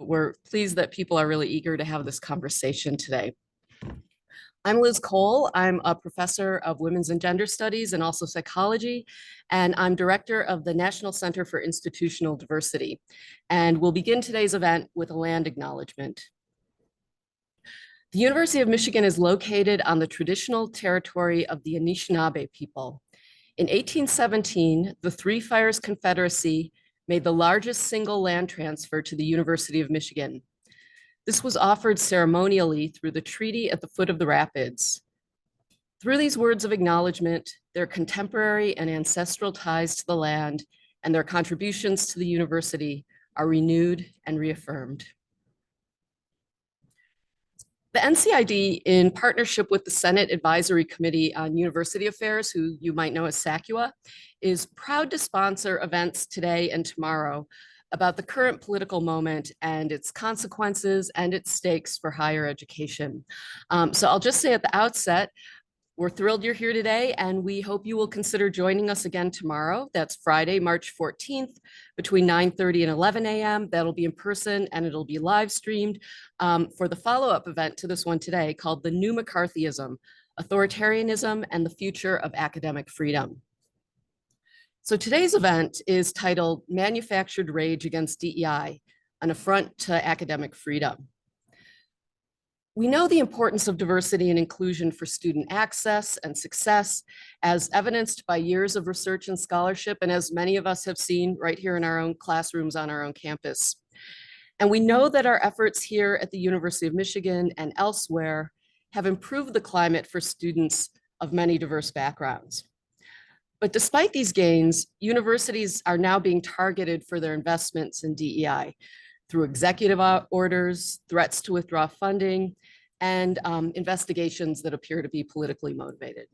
We're pleased that people are really eager to have this conversation today. I'm Liz Cole. I'm a professor of women's and gender studies and also psychology, and I'm director of the National Center for Institutional Diversity. And we'll begin today's event with a land acknowledgement. The University of Michigan is located on the traditional territory of the Anishinaabe people. In 1817, the Three Fires Confederacy made the largest single land transfer to the University of Michigan. This was offered ceremonially through the treaty at the foot of the rapids. Through these words of acknowledgement, their contemporary and ancestral ties to the land and their contributions to the university are renewed and reaffirmed. The NCID, in partnership with the Senate Advisory Committee on University Affairs, who you might know as SACUA, is proud to sponsor events today and tomorrow about the current political moment and its consequences and its stakes for higher education. So I'll just say at the outset, we're thrilled you're here today, and we hope you will consider joining us again tomorrow. That's Friday, March 14th, between 9:30 and 11 a.m. That'll be in person, and it'll be live streamed for the follow-up event to this one today called The New McCarthyism, Authoritarianism and the Future of Academic Freedom. So today's event is titled Manufactured Rage Against DEI, an Affront to Academic Freedom. We know the importance of diversity and inclusion for student access and success, as evidenced by years of research and scholarship, and as many of us have seen right here in our own classrooms on our own campus. And we know that our efforts here at the University of Michigan and elsewhere have improved the climate for students of many diverse backgrounds. But despite these gains, universities are now being targeted for their investments in DEI through executive orders, threats to withdraw funding, and investigations that appear to be politically motivated.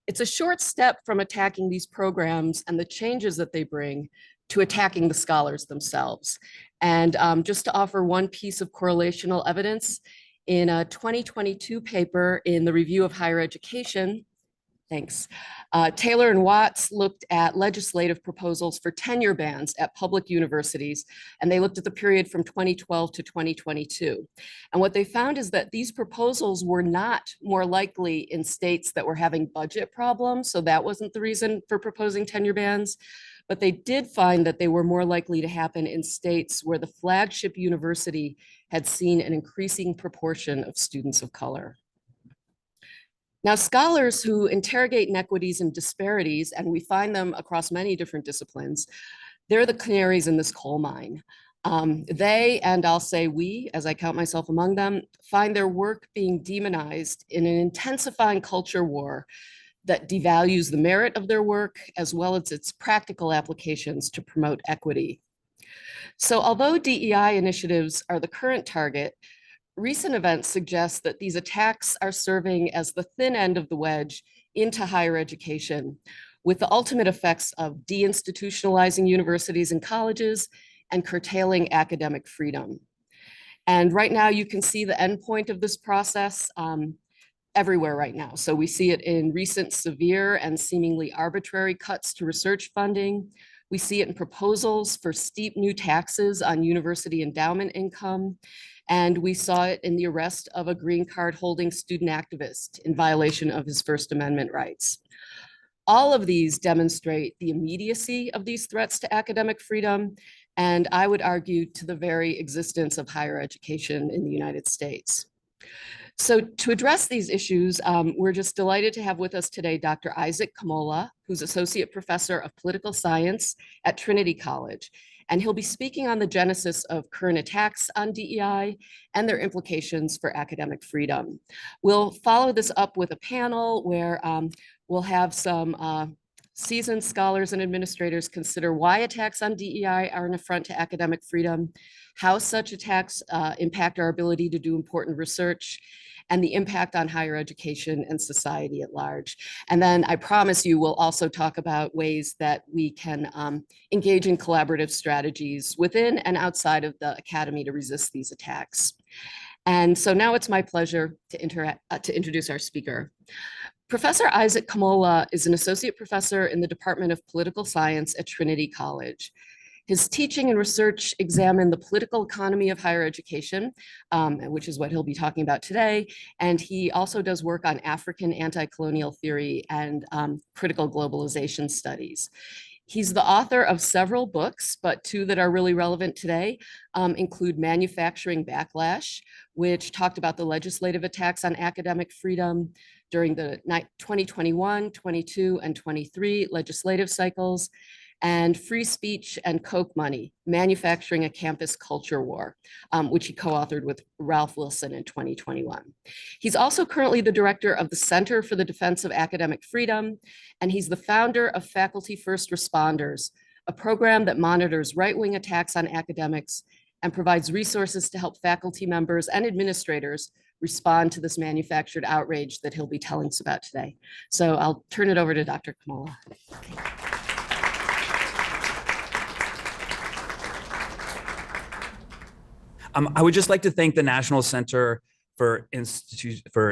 It's a short step from attacking these programs and the changes that they bring to attacking the scholars themselves. And just to offer one piece of correlational evidence, in a 2022 paper in the Review of Higher Education, Taylor and Watts looked at legislative proposals for tenure bans at public universities, and they looked at the period from 2012 to 2022. And what they found is that these proposals were not more likely in states that were having budget problems, so that wasn't the reason for proposing tenure bans, but they did find that they were more likely to happen in states where the flagship university had seen an increasing proportion of students of color. Now, scholars who interrogate inequities and disparities, and we find them across many different disciplines, they're the canaries in this coal mine. They, and I'll say we, as I count myself among them, find their work being demonized in an intensifying culture war that devalues the merit of their work as well as its practical applications to promote equity. So although DEI initiatives are the current target, recent events suggest that these attacks are serving as the thin end of the wedge into higher education, with the ultimate effects of deinstitutionalizing universities and colleges and curtailing academic freedom. And right now you can see the endpoint of this process everywhere right now. So we see it in recent severe and seemingly arbitrary cuts to research funding. We see it in proposals for steep new taxes on university endowment income. And we saw it in the arrest of a green card holding student activist in violation of his First Amendment rights. All of these demonstrate the immediacy of these threats to academic freedom, and I would argue to the very existence of higher education in the United States. So to address these issues, we're just delighted to have with us today Dr. Isaac Kamola, who's Associate Professor of Political Science at Trinity College. And he'll be speaking on the genesis of current attacks on DEI and their implications for academic freedom. We'll follow this up with a panel where we'll have some seasoned scholars and administrators consider why attacks on DEI are an affront to academic freedom, how such attacks impact our ability to do important research, and the impact on higher education and society at large. And then I promise you we'll also talk about ways that we can engage in collaborative strategies within and outside of the academy to resist these attacks. And so now it's my pleasure to introduce our speaker. Professor Isaac Kamola is an associate professor in the Department of Political Science at Trinity College. His teaching and research examine the political economy of higher education, which is what he'll be talking about today. And he also does work on African anti-colonial theory and critical globalization studies. He's the author of several books, but two that are really relevant today include Manufacturing Backlash, which talked about the legislative attacks on academic freedom during the 2021, 22, and 23 legislative cycles, and Free Speech and Coke Money, Manufacturing a Campus Culture War, which he co-authored with Ralph Wilson in 2021. He's also currently the director of the Center for the Defense of Academic Freedom, and he's the founder of Faculty First Responders, a program that monitors right-wing attacks on academics and provides resources to help faculty members and administrators respond to this manufactured outrage that he'll be telling us about today. So I'll turn it over to Dr. Kamala. I would just like to thank the National Center for Institutional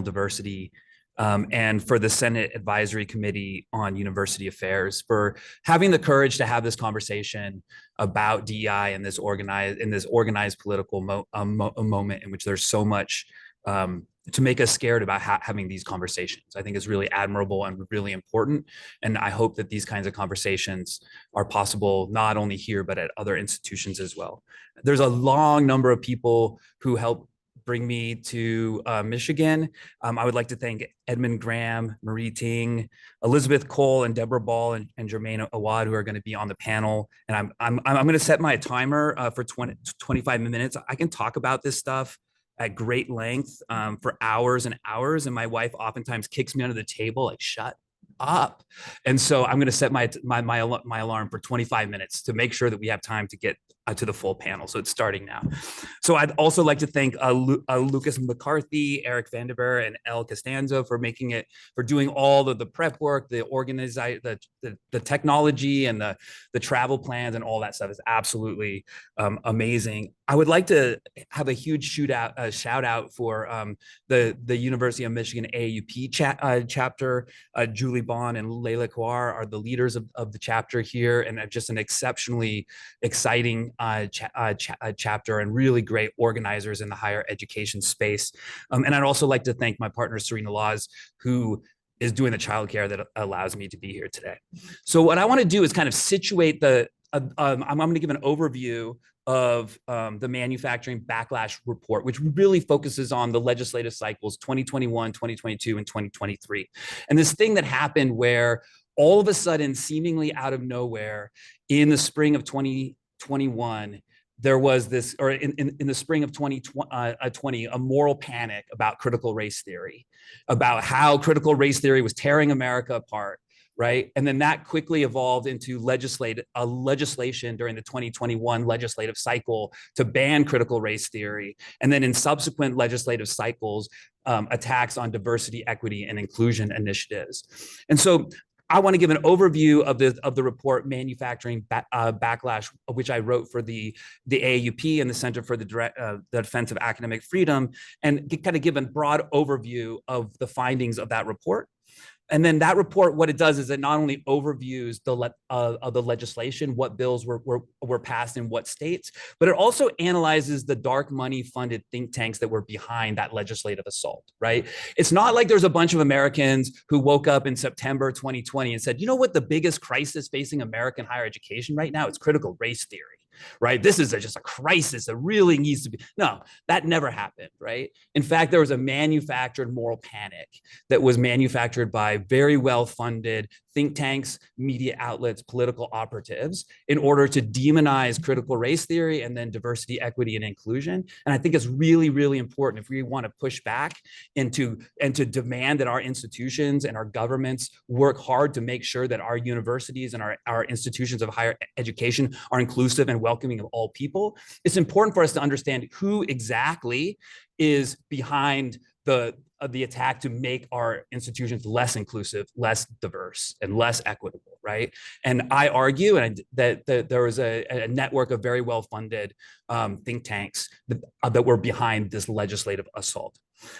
Diversity and for the Senate Advisory Committee on University Affairs for having the courage to have this conversation about DEI in this organized political moment in which there's so much to make us scared about having these conversations. I think is really admirable and really important. And I hope that these kinds of conversations are possible not only here, but at other institutions as well. There's a long number of people who helped bring me to Michigan. I would like to thank Edmund Graham, Marie Ting, Elizabeth Cole, and Deborah Ball and Jermaine Awad, who are going to be on the panel. And I'm going to set my timer for 25 minutes. I can talk about this stuff at great length for hours and hours. And my wife oftentimes kicks me under the table, like, shut up. And so I'm going to set my alarm for 25 minutes to make sure that we have time to get to the full panel. So it's starting now. So I'd also like to thank Lucas McCarthy, Eric Vanderveer, and El Costanzo for doing all of the prep work, the technology and the travel plans and all that stuff is absolutely amazing. I would like to have a huge shout out for the University of Michigan AUP chapter. Julie Bond and Leila Kouar are the leaders of the chapter here, and just an exceptionally exciting chapter and really great organizers in the higher education space. And I'd also like to thank my partner, Serena Laws, who is doing the childcare that allows me to be here today. So what I want to do is kind of situate I'm going to give an overview of the Manufacturing Backlash Report, which really focuses on the legislative cycles 2021, 2022, and 2023. And this thing that happened where all of a sudden, seemingly out of nowhere, in the spring of 2021, there was this, or in the spring of 2020, a moral panic about critical race theory, about how critical race theory was tearing America apart. Right. And then that quickly evolved into legislation during the 2021 legislative cycle to ban critical race theory. And then in subsequent legislative cycles, attacks on diversity, equity, and inclusion initiatives. And so I want to give an overview of the report Manufacturing Backlash, which I wrote for the AAUP and the Center for the Defense of Academic Freedom, and kind of give a broad overview of the findings of that report. And then that report, what it does is it not only overviews the legislation, what bills were passed in what states, but it also analyzes the dark money funded think tanks that were behind that legislative assault, right? It's not like there's a bunch of Americans who woke up in September 2020 and said, you know what, the biggest crisis facing American higher education right now, it's critical race theory. Right? This is just a crisis that really needs to be. No, that never happened, right? In fact, there was a manufactured moral panic that was manufactured by very well-funded think tanks, media outlets, political operatives in order to demonize critical race theory and then diversity, equity, and inclusion. And I think it's really, really important if we want to push back and to demand that our institutions and our governments work hard to make sure that our universities and our institutions of higher education are inclusive and welcoming of all people. It's important for us to understand who exactly is behind the attack to make our institutions less inclusive, less diverse, and less equitable, right? And I argue that there was a network of very well-funded think tanks that were behind this legislative assault.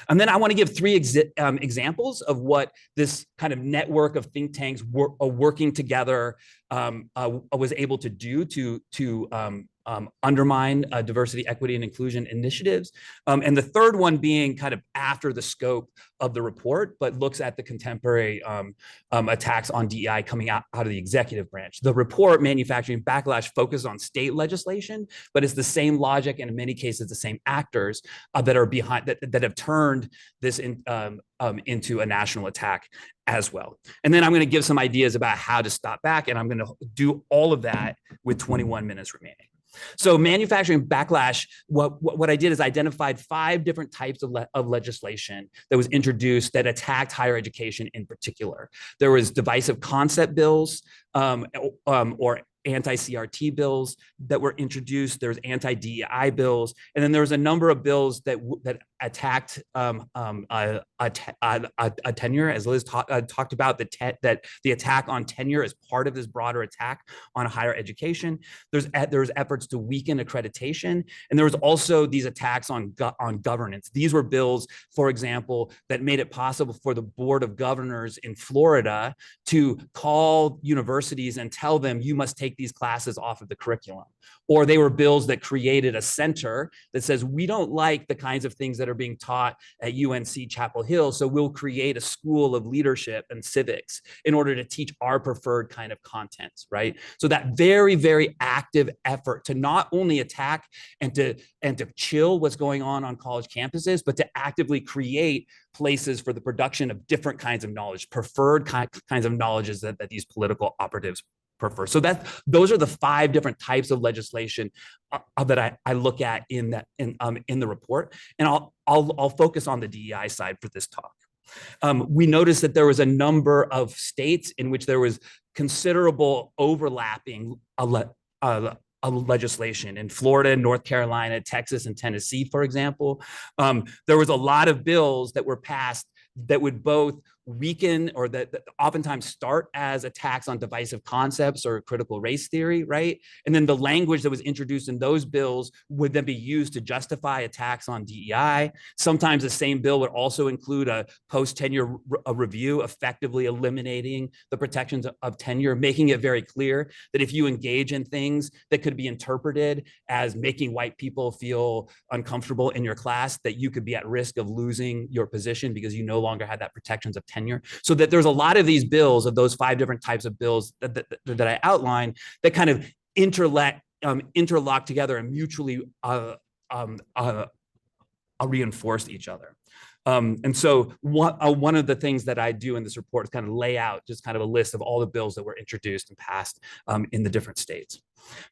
And then I want to give three examples of what this kind of network of think tanks working together was able to do to undermine diversity, equity, and inclusion initiatives. And the third one being kind of after the scope of the report, but looks at the contemporary attacks on DEI coming out of the executive branch. The report, Manufacturing Backlash, focuses on state legislation, but it's the same logic and in many cases the same actors that are behind that have turned this into a national attack as well. And then I'm going to give some ideas about how to stop back, and I'm going to do all of that with 21 minutes remaining. So manufacturing backlash, what I did is identified 5 different types of legislation that was introduced that attacked higher education in particular. There was divisive concept bills or anti-CRT bills that were introduced. There's anti-DEI bills, and then there was a number of bills that attacked a tenure, as Liz talked about, that the attack on tenure is part of this broader attack on higher education. There's efforts to weaken accreditation, and there was also these attacks on governance. These were bills, for example, that made it possible for the Board of Governors in Florida to call universities and tell them you must take these classes off of the curriculum. Or they were bills that created a center that says we don't like the kinds of things that are being taught at UNC Chapel Hill, so we'll create a school of leadership and civics in order to teach our preferred kind of contents, right? So that very, very active effort to not only attack and to chill what's going on college campuses, but to actively create places for the production of different kinds of knowledge, preferred kinds of knowledges that these political operatives prefer. So those are the 5 different types of legislation that I look at in the report, and I'll focus on the DEI side for this talk. We noticed that there was a number of states in which there was considerable overlapping legislation. In Florida, North Carolina, Texas, and Tennessee, for example, there was a lot of bills that were passed that would both weaken or that oftentimes start as attacks on divisive concepts or critical race theory, right? And then the language that was introduced in those bills would then be used to justify attacks on DEI. Sometimes the same bill would also include a post-tenure review, effectively eliminating the protections of tenure, making it very clear that if you engage in things that could be interpreted as making white people feel uncomfortable in your class, that you could be at risk of losing your position because you no longer had that protections of tenure. So that there's a lot of these bills, of those 5 different types of bills that I outlined, that kind of interlock together and mutually reinforce each other. And so one of the things that I do in this report is kind of lay out just kind of a list of all the bills that were introduced and passed in the different states.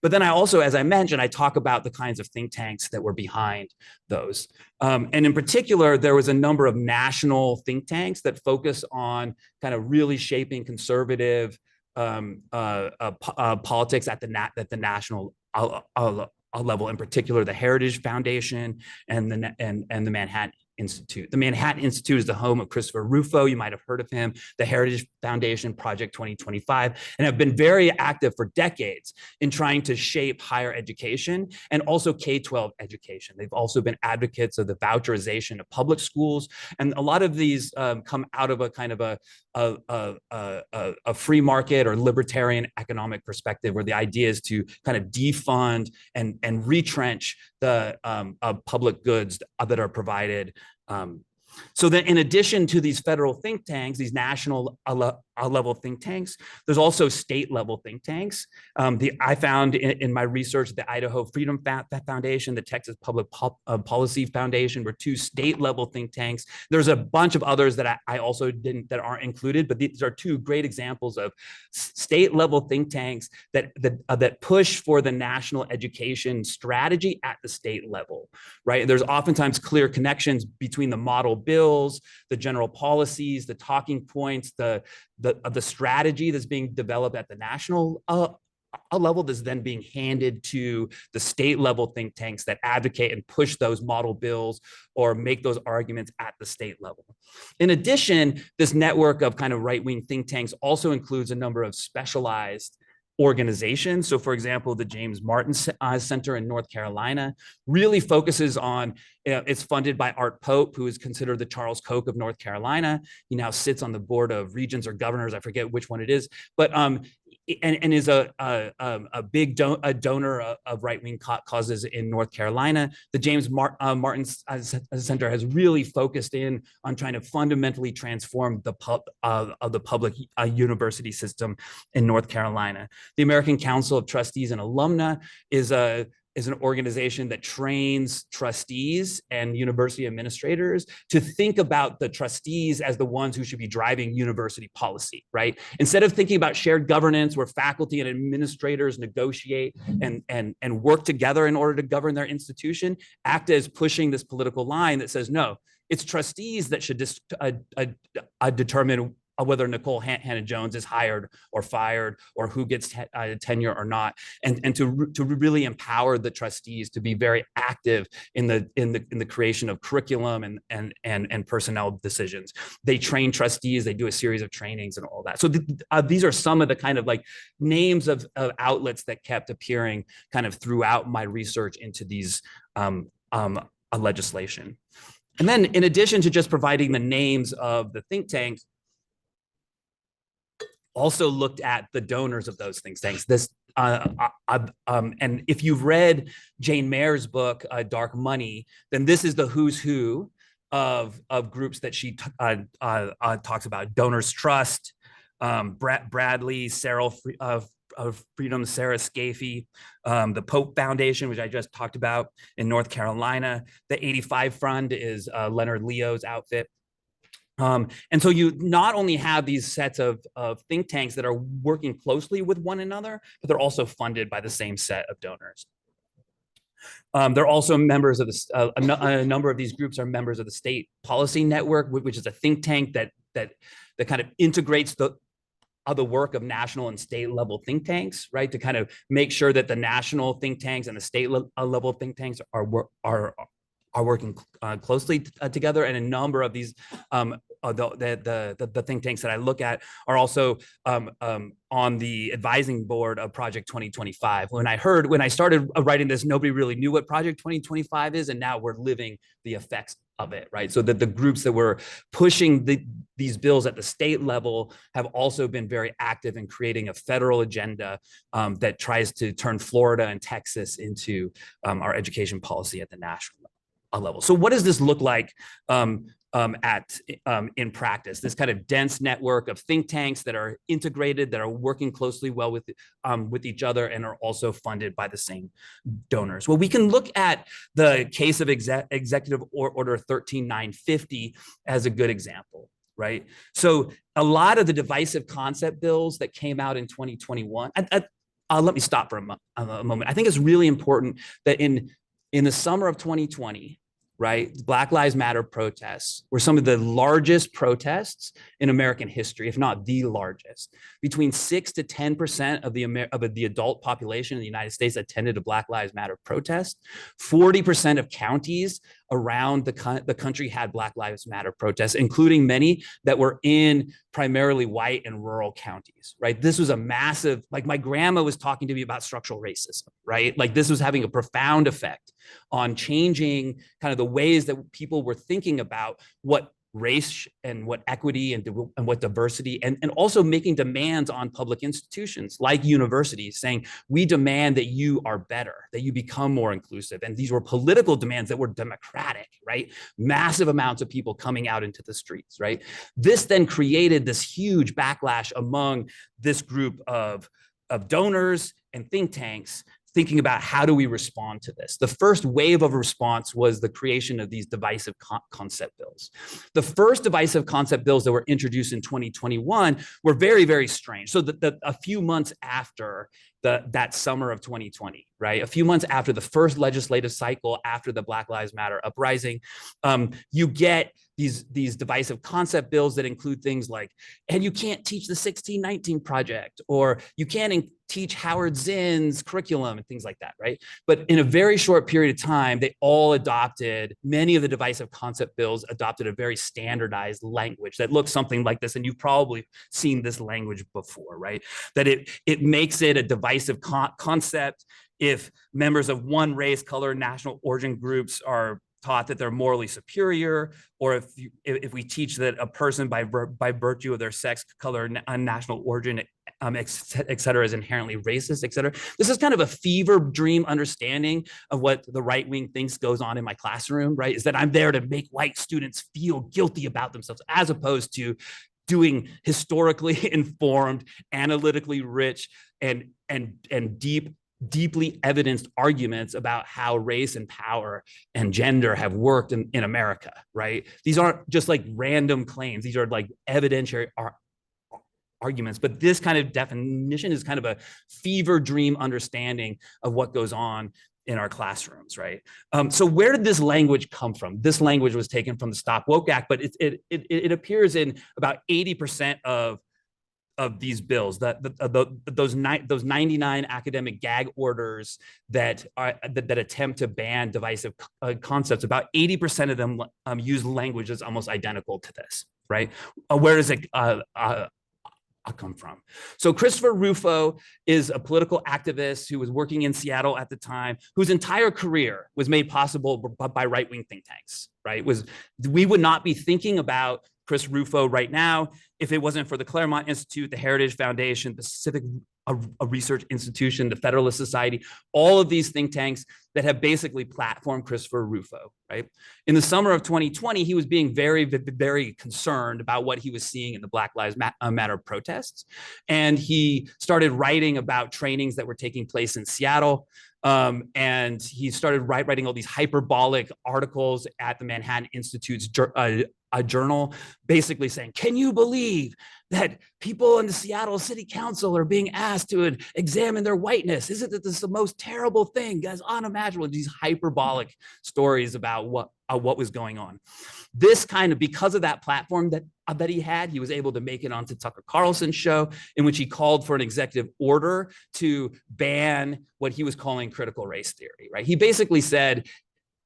But then I also, as I mentioned, I talk about the kinds of think tanks that were behind those. And in particular, there was a number of national think tanks that focus on kind of really shaping conservative politics at the national level, in particular, the Heritage Foundation and the Manhattan Institute. The Manhattan Institute is the home of Christopher Rufo. You might have heard of him. The Heritage Foundation, Project 2025, and have been very active for decades in trying to shape higher education and also K-12 education. They've also been advocates of the voucherization of public schools. And a lot of these come out of a kind of a free market or libertarian economic perspective, where the idea is to kind of defund and retrench the public goods that are provided. So that in addition to these federal think tanks, these national level think tanks, there's also state level think tanks. I found in my research, the Idaho Freedom Foundation, the Texas Public Policy Foundation were 2 state level think tanks. There's a bunch of others that I also that aren't included, but these are 2 great examples of state level think tanks that push for the national education strategy at the state level, right? And there's oftentimes clear connections between the model bills, the general policies, the talking points, the strategy that's being developed at the national level that's then being handed to the state level think tanks that advocate and push those model bills or make those arguments at the state level. In addition, this network of kind of right-wing think tanks also includes a number of specialized organizations. So for example, the James Martin Center in North Carolina really focuses on, it's funded by Art Pope, who is considered the Charles Koch of North Carolina. He now sits on the board of regents or governors, I forget which one it is, but and is a big donor of right-wing causes in North Carolina. The James Martin Center has really focused in on trying to fundamentally transform the public university system in North Carolina. The American Council of Trustees and Alumna is an organization that trains trustees and university administrators to think about the trustees as the ones who should be driving university policy, right? Instead of thinking about shared governance where faculty and administrators negotiate and work together in order to govern their institution, ACTA is pushing this political line that says, no, it's trustees that should determine whether Nicole Hannah-Jones is hired or fired or who gets tenure or not, and to really empower the trustees to be very active in the creation of curriculum and personnel decisions. They train trustees, they do a series of trainings and all that. So these are some of the kind of like names of outlets that kept appearing kind of throughout my research into these legislation. And then in addition to just providing the names of the think tanks, also looked at the donors of those think tanks. And if you've read Jane Mayer's book, Dark Money, then this is the who's who of groups that she talks about. Donors Trust, Bradley, Sarah of Freedom, Sarah Scafie, the Pope Foundation, which I just talked about in North Carolina. The 85 Fund is Leonard Leo's outfit. And so you not only have these sets of think tanks that are working closely with one another, but they're also funded by the same set of donors. They're also members of a number of these groups are members of the State Policy Network, which is a think tank that kind of integrates the work of national and state level think tanks, right? To kind of make sure that the national think tanks and the state level think tanks are working closely together. And a number of these, the think tanks that I look at are also on the advising board of Project 2025. When I started writing this, nobody really knew what Project 2025 is, and now we're living the effects of it, right? So that the groups that were pushing these bills at the state level have also been very active in creating a federal agenda that tries to turn Florida and Texas into our education policy at the national level. So what does this look like in practice? This kind of dense network of think tanks that are integrated, that are working closely well with each other, and are also funded by the same donors. Well, we can look at the case of Executive Order 13950 as a good example, right? So a lot of the divisive concept bills that came out in 2021. Let me stop for a moment. I think it's really important that in the summer of 2020, right, Black Lives Matter protests were some of the largest protests in American history, if not the largest. Between 6 to 10% of the adult population in the United States attended a Black Lives Matter protest. 40% of counties around the country had Black Lives Matter protests, including many that were in primarily white and rural counties, right? This was a massive, like my grandma was talking to me about structural racism, right? Like this was having a profound effect on changing kind of the ways that people were thinking about what race and what equity and what diversity, and also making demands on public institutions like universities, saying, we demand that you are better, that you become more inclusive. And these were political demands that were democratic, right? Massive amounts of people coming out into the streets, right? This then created this huge backlash among this group of donors and think tanks, thinking about how do we respond to this. The first wave of response was the creation of these divisive concept bills. The first divisive concept bills that were introduced in 2021 were very, very strange. So a few months after that summer of 2020, right? A few months after the first legislative cycle, after the Black Lives Matter uprising, you get these divisive concept bills that include things like, and you can't teach the 1619 Project, or you can't teach Howard Zinn's curriculum and things like that, right? But in a very short period of time, they all adopted, many of the divisive concept bills adopted a very standardized language that looks something like this. And you've probably seen this language before, right? That it makes it a divisive concept if members of one race, color, national origin groups are taught that they're morally superior, or if we teach that a person by virtue of their sex, color, national origin, et cetera, is inherently racist, et cetera. This is kind of a fever dream understanding of what the right wing thinks goes on in my classroom, right? Is that I'm there to make white students feel guilty about themselves, as opposed to doing historically informed, analytically rich, and deeply evidenced arguments about how race and power and gender have worked in America, right? These aren't just like random claims. These are like evidentiary arguments, but this kind of definition is kind of a fever dream understanding of what goes on in our classrooms, right? So where did this language come from? This language was taken from the Stop Woke Act, but it appears in about 80% of these bills, those 99 academic gag orders that attempt to ban divisive concepts. About 80% of them use language that's almost identical to this, right? Where does it come from? So Christopher Rufo is a political activist who was working in Seattle at the time, whose entire career was made possible by right-wing think tanks, right? We would not be thinking about Chris Rufo right now if it wasn't for the Claremont Institute, the Heritage Foundation, the Pacific Research Institution, the Federalist Society, all of these think tanks that have basically platformed Christopher Rufo, right? In the summer of 2020, he was being very, very concerned about what he was seeing in the Black Lives Matter protests. And he started writing about trainings that were taking place in Seattle. And he started writing all these hyperbolic articles at the Manhattan Institute's a journal, basically saying, can you believe that people in the Seattle City Council are being asked to examine their whiteness? Isn't this the most terrible thing? Guys, unimaginable. These hyperbolic stories about what was going on. This kind of, because of that platform that he had, he was able to make it onto Tucker Carlson's show, in which he called for an executive order to ban what he was calling critical race theory, right? He basically said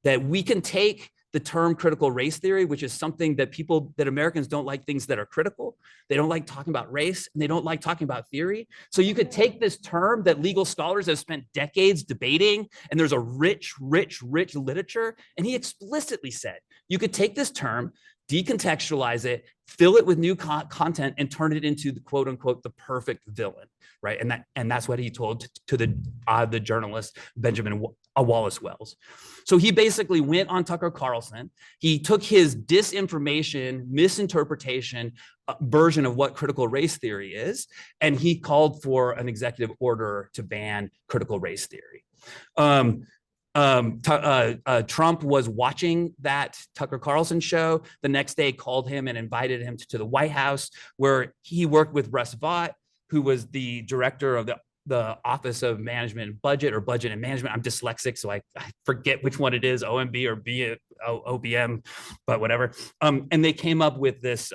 that we can take the term critical race theory, which is something that Americans don't like things that are critical. They don't like talking about race, and they don't like talking about theory. So you could take this term that legal scholars have spent decades debating, and there's a rich literature. And he explicitly said, you could take this term, decontextualize it, fill it with new content, and turn it into the quote unquote the perfect villain, right? And that's what he told to the journalist Benjamin Wallace Wells. So he basically went on Tucker Carlson. He took his disinformation, misinterpretation version of what critical race theory is, and he called for an executive order to ban critical race theory. Trump was watching that Tucker Carlson show. The next day called him and invited him to the White House, where he worked with Russ Vought, who was the director of the Office of Management and Budget, or Budget and Management. I'm dyslexic, so I forget which one it is, OMB or OBM, but whatever. And they came up with this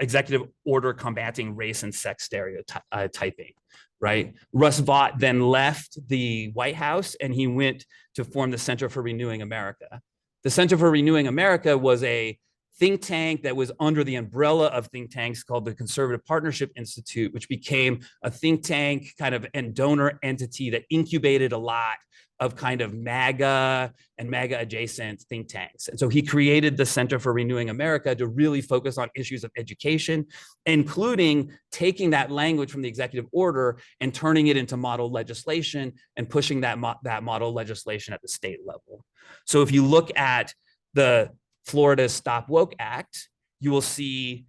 executive order combating race and sex stereotyping, right? Russ Vought then left the White House and he went to form the Center for Renewing America. The Center for Renewing America was a think tank that was under the umbrella of think tanks called the Conservative Partnership Institute, which became a think tank kind of and donor entity that incubated a lot of kind of MAGA and MAGA adjacent think tanks. And so he created the Center for Renewing America to really focus on issues of education, including taking that language from the executive order and turning it into model legislation and pushing that model legislation at the state level. So if you look at the Florida Stop Woke Act, you will see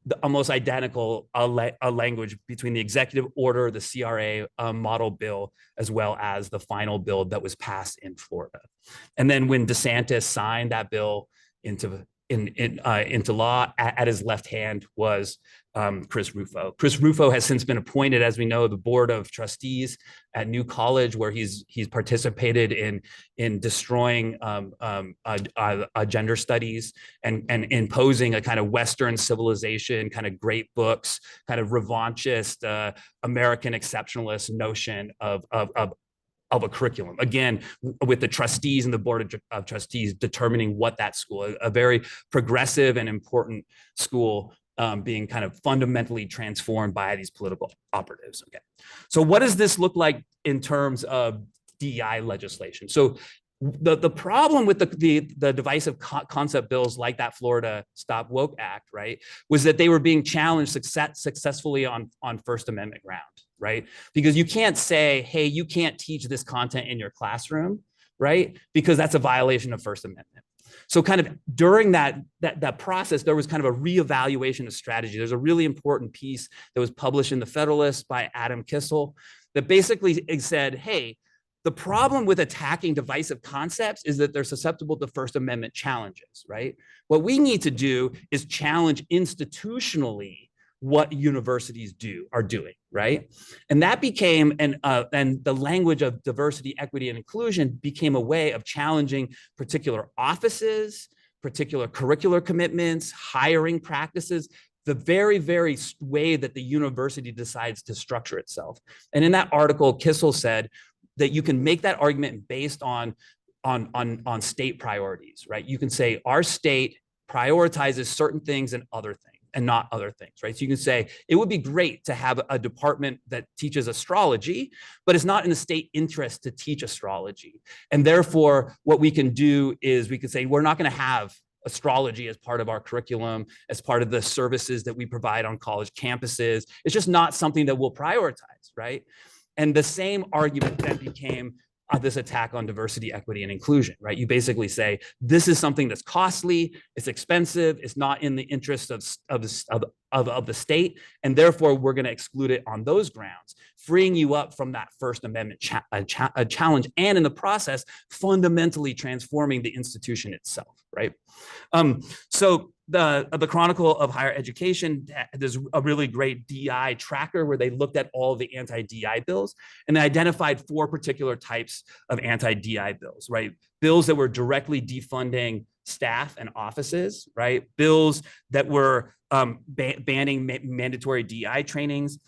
the almost identical language between the executive order, the CRA model bill, as well as the final bill that was passed in Florida. And then when DeSantis signed that bill into into law. At his left hand was Chris Rufo. Chris Rufo has since been appointed, as we know, the board of trustees at New College, where he's participated in destroying gender studies and imposing a kind of Western civilization, kind of great books, kind of revanchist American exceptionalist notion of a curriculum. Again, with the trustees and the board of trustees determining what that school, a very progressive and important school, being kind of fundamentally transformed by these political operatives. Okay, so what does this look like in terms of DEI legislation? So the problem with the divisive concept bills like that Florida Stop Woke Act, right, was that they were being challenged successfully on First Amendment ground, right? Because you can't say, hey, you can't teach this content in your classroom, right? Because that's a violation of First Amendment. So kind of during that process, there was kind of a reevaluation of strategy. There's a really important piece that was published in the Federalist by Adam Kissel that basically said, hey, the problem with attacking divisive concepts is that they're susceptible to First Amendment challenges, right? What we need to do is challenge institutionally what universities are doing, right? And that became, and the language of diversity, equity, and inclusion became a way of challenging particular offices, particular curricular commitments, hiring practices, the very, very way that the university decides to structure itself. And in that article, Kissel said that you can make that argument based on state priorities, right? You can say our state prioritizes certain things and other things, and not other things, right? So you can say it would be great to have a department that teaches astrology, but it's not in the state interest to teach astrology. And therefore, what we can do is we can say we're not going to have astrology as part of our curriculum, as part of the services that we provide on college campuses. It's just not something that we'll prioritize, right? And the same argument then became this attack on diversity, equity, and inclusion, right? You basically say, this is something that's costly, it's expensive, it's not in the interest of the state, and therefore we're going to exclude it on those grounds, freeing you up from that First Amendment challenge, and in the process, fundamentally transforming the institution itself, right? So the Chronicle of Higher Education, there's a really great DEI tracker where they looked at all the anti-DEI bills, and they identified 4 particular types of anti-DEI bills, right? Bills that were directly defunding staff and offices, right? Bills that were banning mandatory DEI trainings,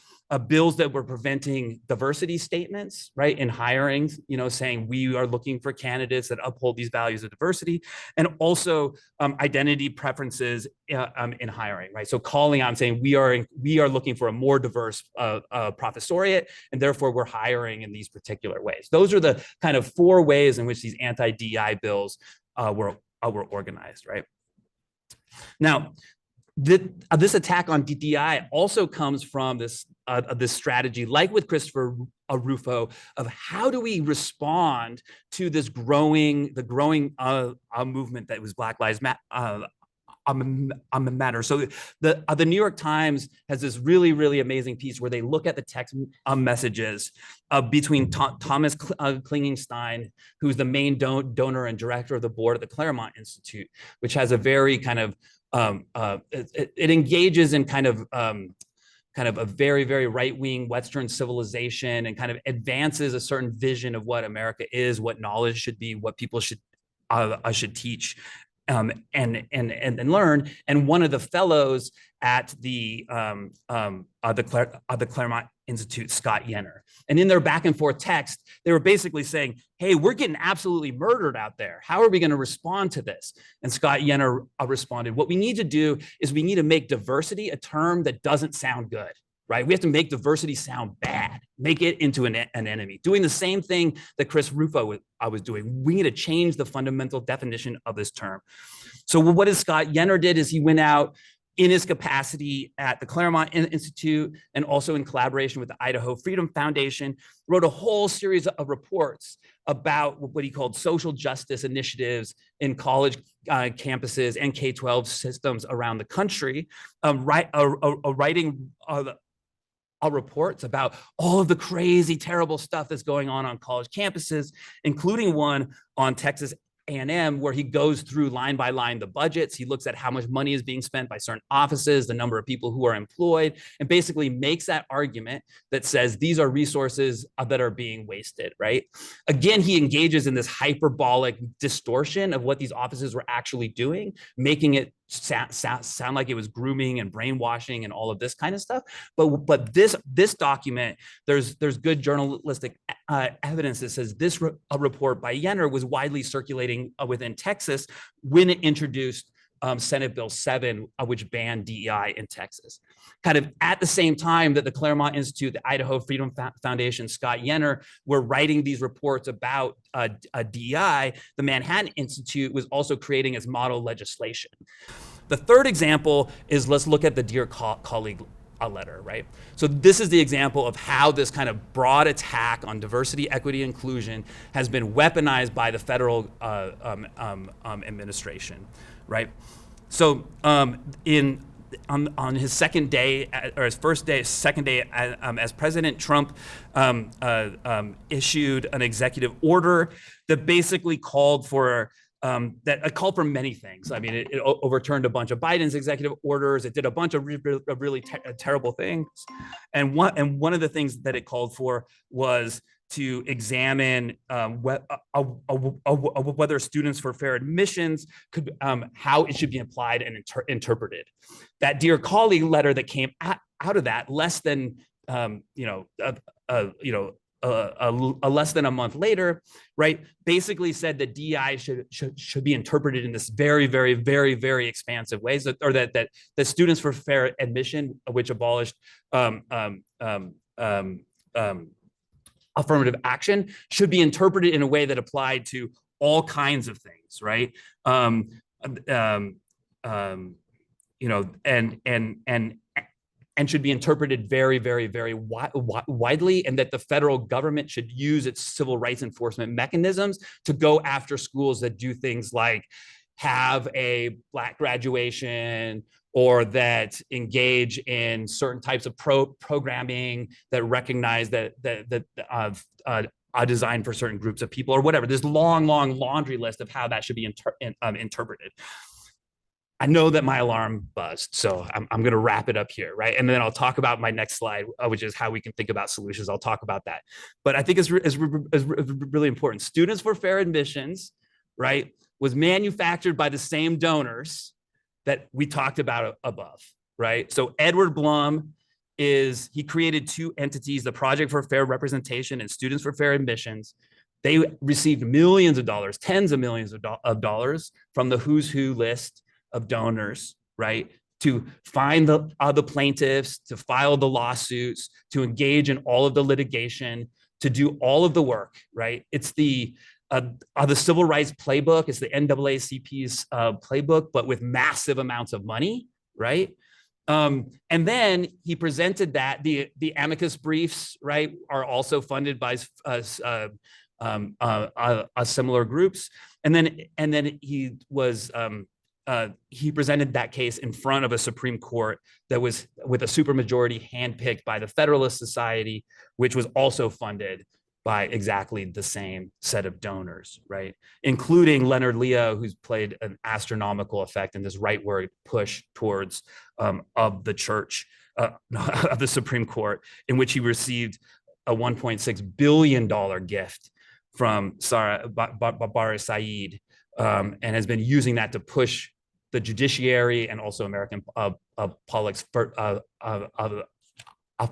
bills that were preventing diversity statements, right, in hiring, saying we are looking for candidates that uphold these values of diversity, and also identity preferences in hiring, right? So calling on saying we are looking for a more diverse professoriate, and therefore we're hiring in these particular ways. Those are the kind of 4 ways in which these anti-DEI bills were organized, right? Now, this attack on DEI also comes from this strategy, like with Christopher Rufo, of how do we respond to this growing movement that was Black Lives Matter. So the New York Times has this really, really amazing piece where they look at the text messages between Thomas Klingenstein, who's the main donor and director of the board at the Claremont Institute, which has a very kind of it engages in kind of a very, very right-wing Western civilization, and kind of advances a certain vision of what America is, what knowledge should be, what people should teach and learn. And one of the fellows at the Claremont Institute, Scott Yenner, and in their back and forth text, they were basically saying, hey, we're getting absolutely murdered out there. How are we going to respond to this? And Scott Yenner responded, what we need to do is we need to make diversity a term that doesn't sound good, right? We have to make diversity sound bad, make it into an enemy. Doing the same thing that Chris Rufo was doing. We need to change the fundamental definition of this term. So what Scott Yenner did is he went out in his capacity at the Claremont Institute, and also in collaboration with the Idaho Freedom Foundation, wrote a whole series of reports about what he called social justice initiatives in college campuses and K-12 systems around the country, writing reports about all of the crazy, terrible stuff that's going on college campuses, including one on Texas A&M, where he goes through line by line the budgets. He looks at how much money is being spent by certain offices, the number of people who are employed, and basically makes that argument that says these are resources that are being wasted, right? Again, he engages in this hyperbolic distortion of what these offices were actually doing, making it sound like it was grooming and brainwashing and all of this kind of stuff. But this document, there's good journalistic evidence that says this report by Yenner was widely circulating within Texas when it introduced Senate Bill 7, which banned DEI in Texas. Kind of at the same time that the Claremont Institute, the Idaho Freedom Foundation, Scott Yenner were writing these reports about DEI, the Manhattan Institute was also creating its model legislation. The third example is, let's look at the Dear Colleague letter, right? So this is the example of how this kind of broad attack on diversity, equity, inclusion has been weaponized by the federal administration, right? So on his second day, or his second day as President, Trump issued an executive order that basically called for called for many things. I mean, it overturned a bunch of Biden's executive orders. It did a bunch of really terrible things. And one of the things that it called for was to examine whether students for fair admissions could, how it should be applied and interpreted. That Dear Colleague letter that came out of that less than, less than a month later, right, basically said that DEI should be interpreted in this very, very, very, very expansive ways, that students for fair admission, which abolished affirmative action, should be interpreted in a way that applied to all kinds of things, right? And should be interpreted very, very, very widely, and that the federal government should use its civil rights enforcement mechanisms to go after schools that do things like have a Black graduation, or that engage in certain types of programming that recognize that are designed for certain groups of people, or whatever. This long laundry list of how that should be interpreted. I know that my alarm buzzed, so I'm going to wrap it up here, right? And then I'll talk about my next slide, which is how we can think about solutions. I'll talk about that. But I think it's really important. Students for Fair Admissions, right, was manufactured by the same donors that we talked about above, right? So Edward Blum he created two entities, the Project for Fair Representation and Students for Fair Admissions. They received millions of dollars, tens of millions of dollars from the who's who list of donors, right, to find the plaintiffs, to file the lawsuits, to engage in all of the litigation, to do all of the work, right? It's the civil rights playbook. It's the NAACP's playbook, but with massive amounts of money, right? And then he presented that the amicus briefs, right, are also funded by similar groups. And then he was he presented that case in front of a Supreme Court that was with a supermajority handpicked by the Federalist Society, which was also funded by exactly the same set of donors, right? Including Leonard Leo, who's played an astronomical effect in this rightward push towards of the church, of the Supreme Court, in which he received a $1.6 billion gift from Sarah Babar Saeed, and has been using that to push the judiciary and also American politics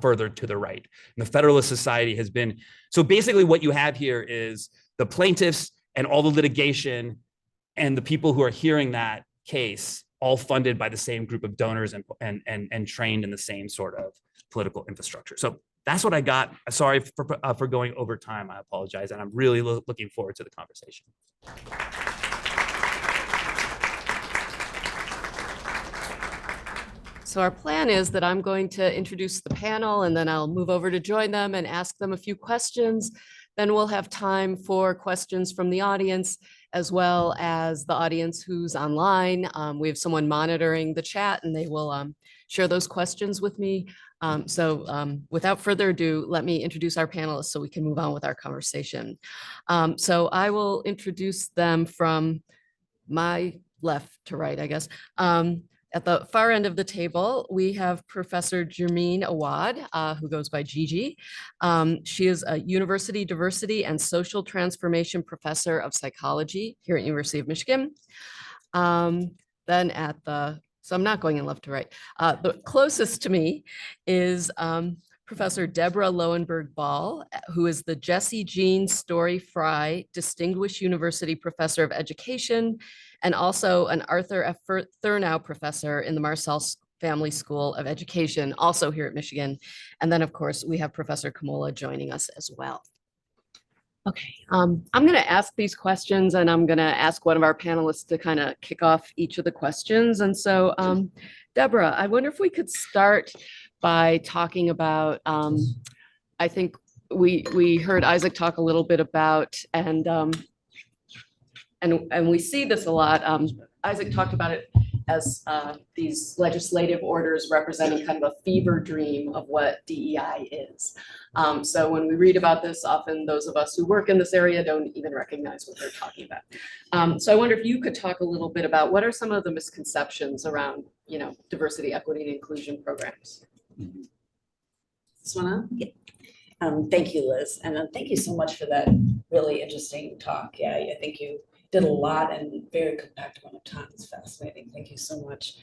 further to the right. And the Federalist Society has been, so basically what you have here is the plaintiffs and all the litigation and the people who are hearing that case, all funded by the same group of donors and trained in the same sort of political infrastructure. So that's what I got. Sorry for going over time. I apologize. And I'm really looking forward to the conversation. So our plan is that I'm going to introduce the panel, and then I'll move over to join them and ask them a few questions. Then we'll have time for questions from the audience, as well as the audience who's online. We have someone monitoring the chat, and they will share those questions with me Without further ado, let me introduce our panelists so we can move on with our conversation. So I will introduce them from my left to right, I guess. At the far end of the table, we have Professor Jermeen Awad, who goes by Gigi. She is a University Diversity and Social Transformation Professor of Psychology here at University of Michigan. So I'm not going in left to right. The closest to me is Professor Deborah Lowenberg Ball, who is the Jesse Jean Story Fry Distinguished University Professor of Education, and also an Arthur F. Thurnow Professor in the Marcel Family School of Education, also here at Michigan. And then, of course, we have Professor Kamola joining us as well. Okay, I'm going to ask these questions, and I'm going to ask one of our panelists to kind of kick off each of the questions. And so, Deborah, I wonder if we could start by talking about, I think we heard Isaac talk a little bit about, and we see this a lot. Isaac talked about it as these legislative orders representing kind of a fever dream of what DEI is. So when we read about this, often those of us who work in this area don't even recognize what they're talking about. So I wonder if you could talk a little bit about what are some of the misconceptions around, diversity, equity, and inclusion programs. This one on? Yeah. Thank you, Liz, and thank you so much for that really interesting talk. Yeah, I think you did a lot in a very compact amount of time. It's fascinating. Thank you so much.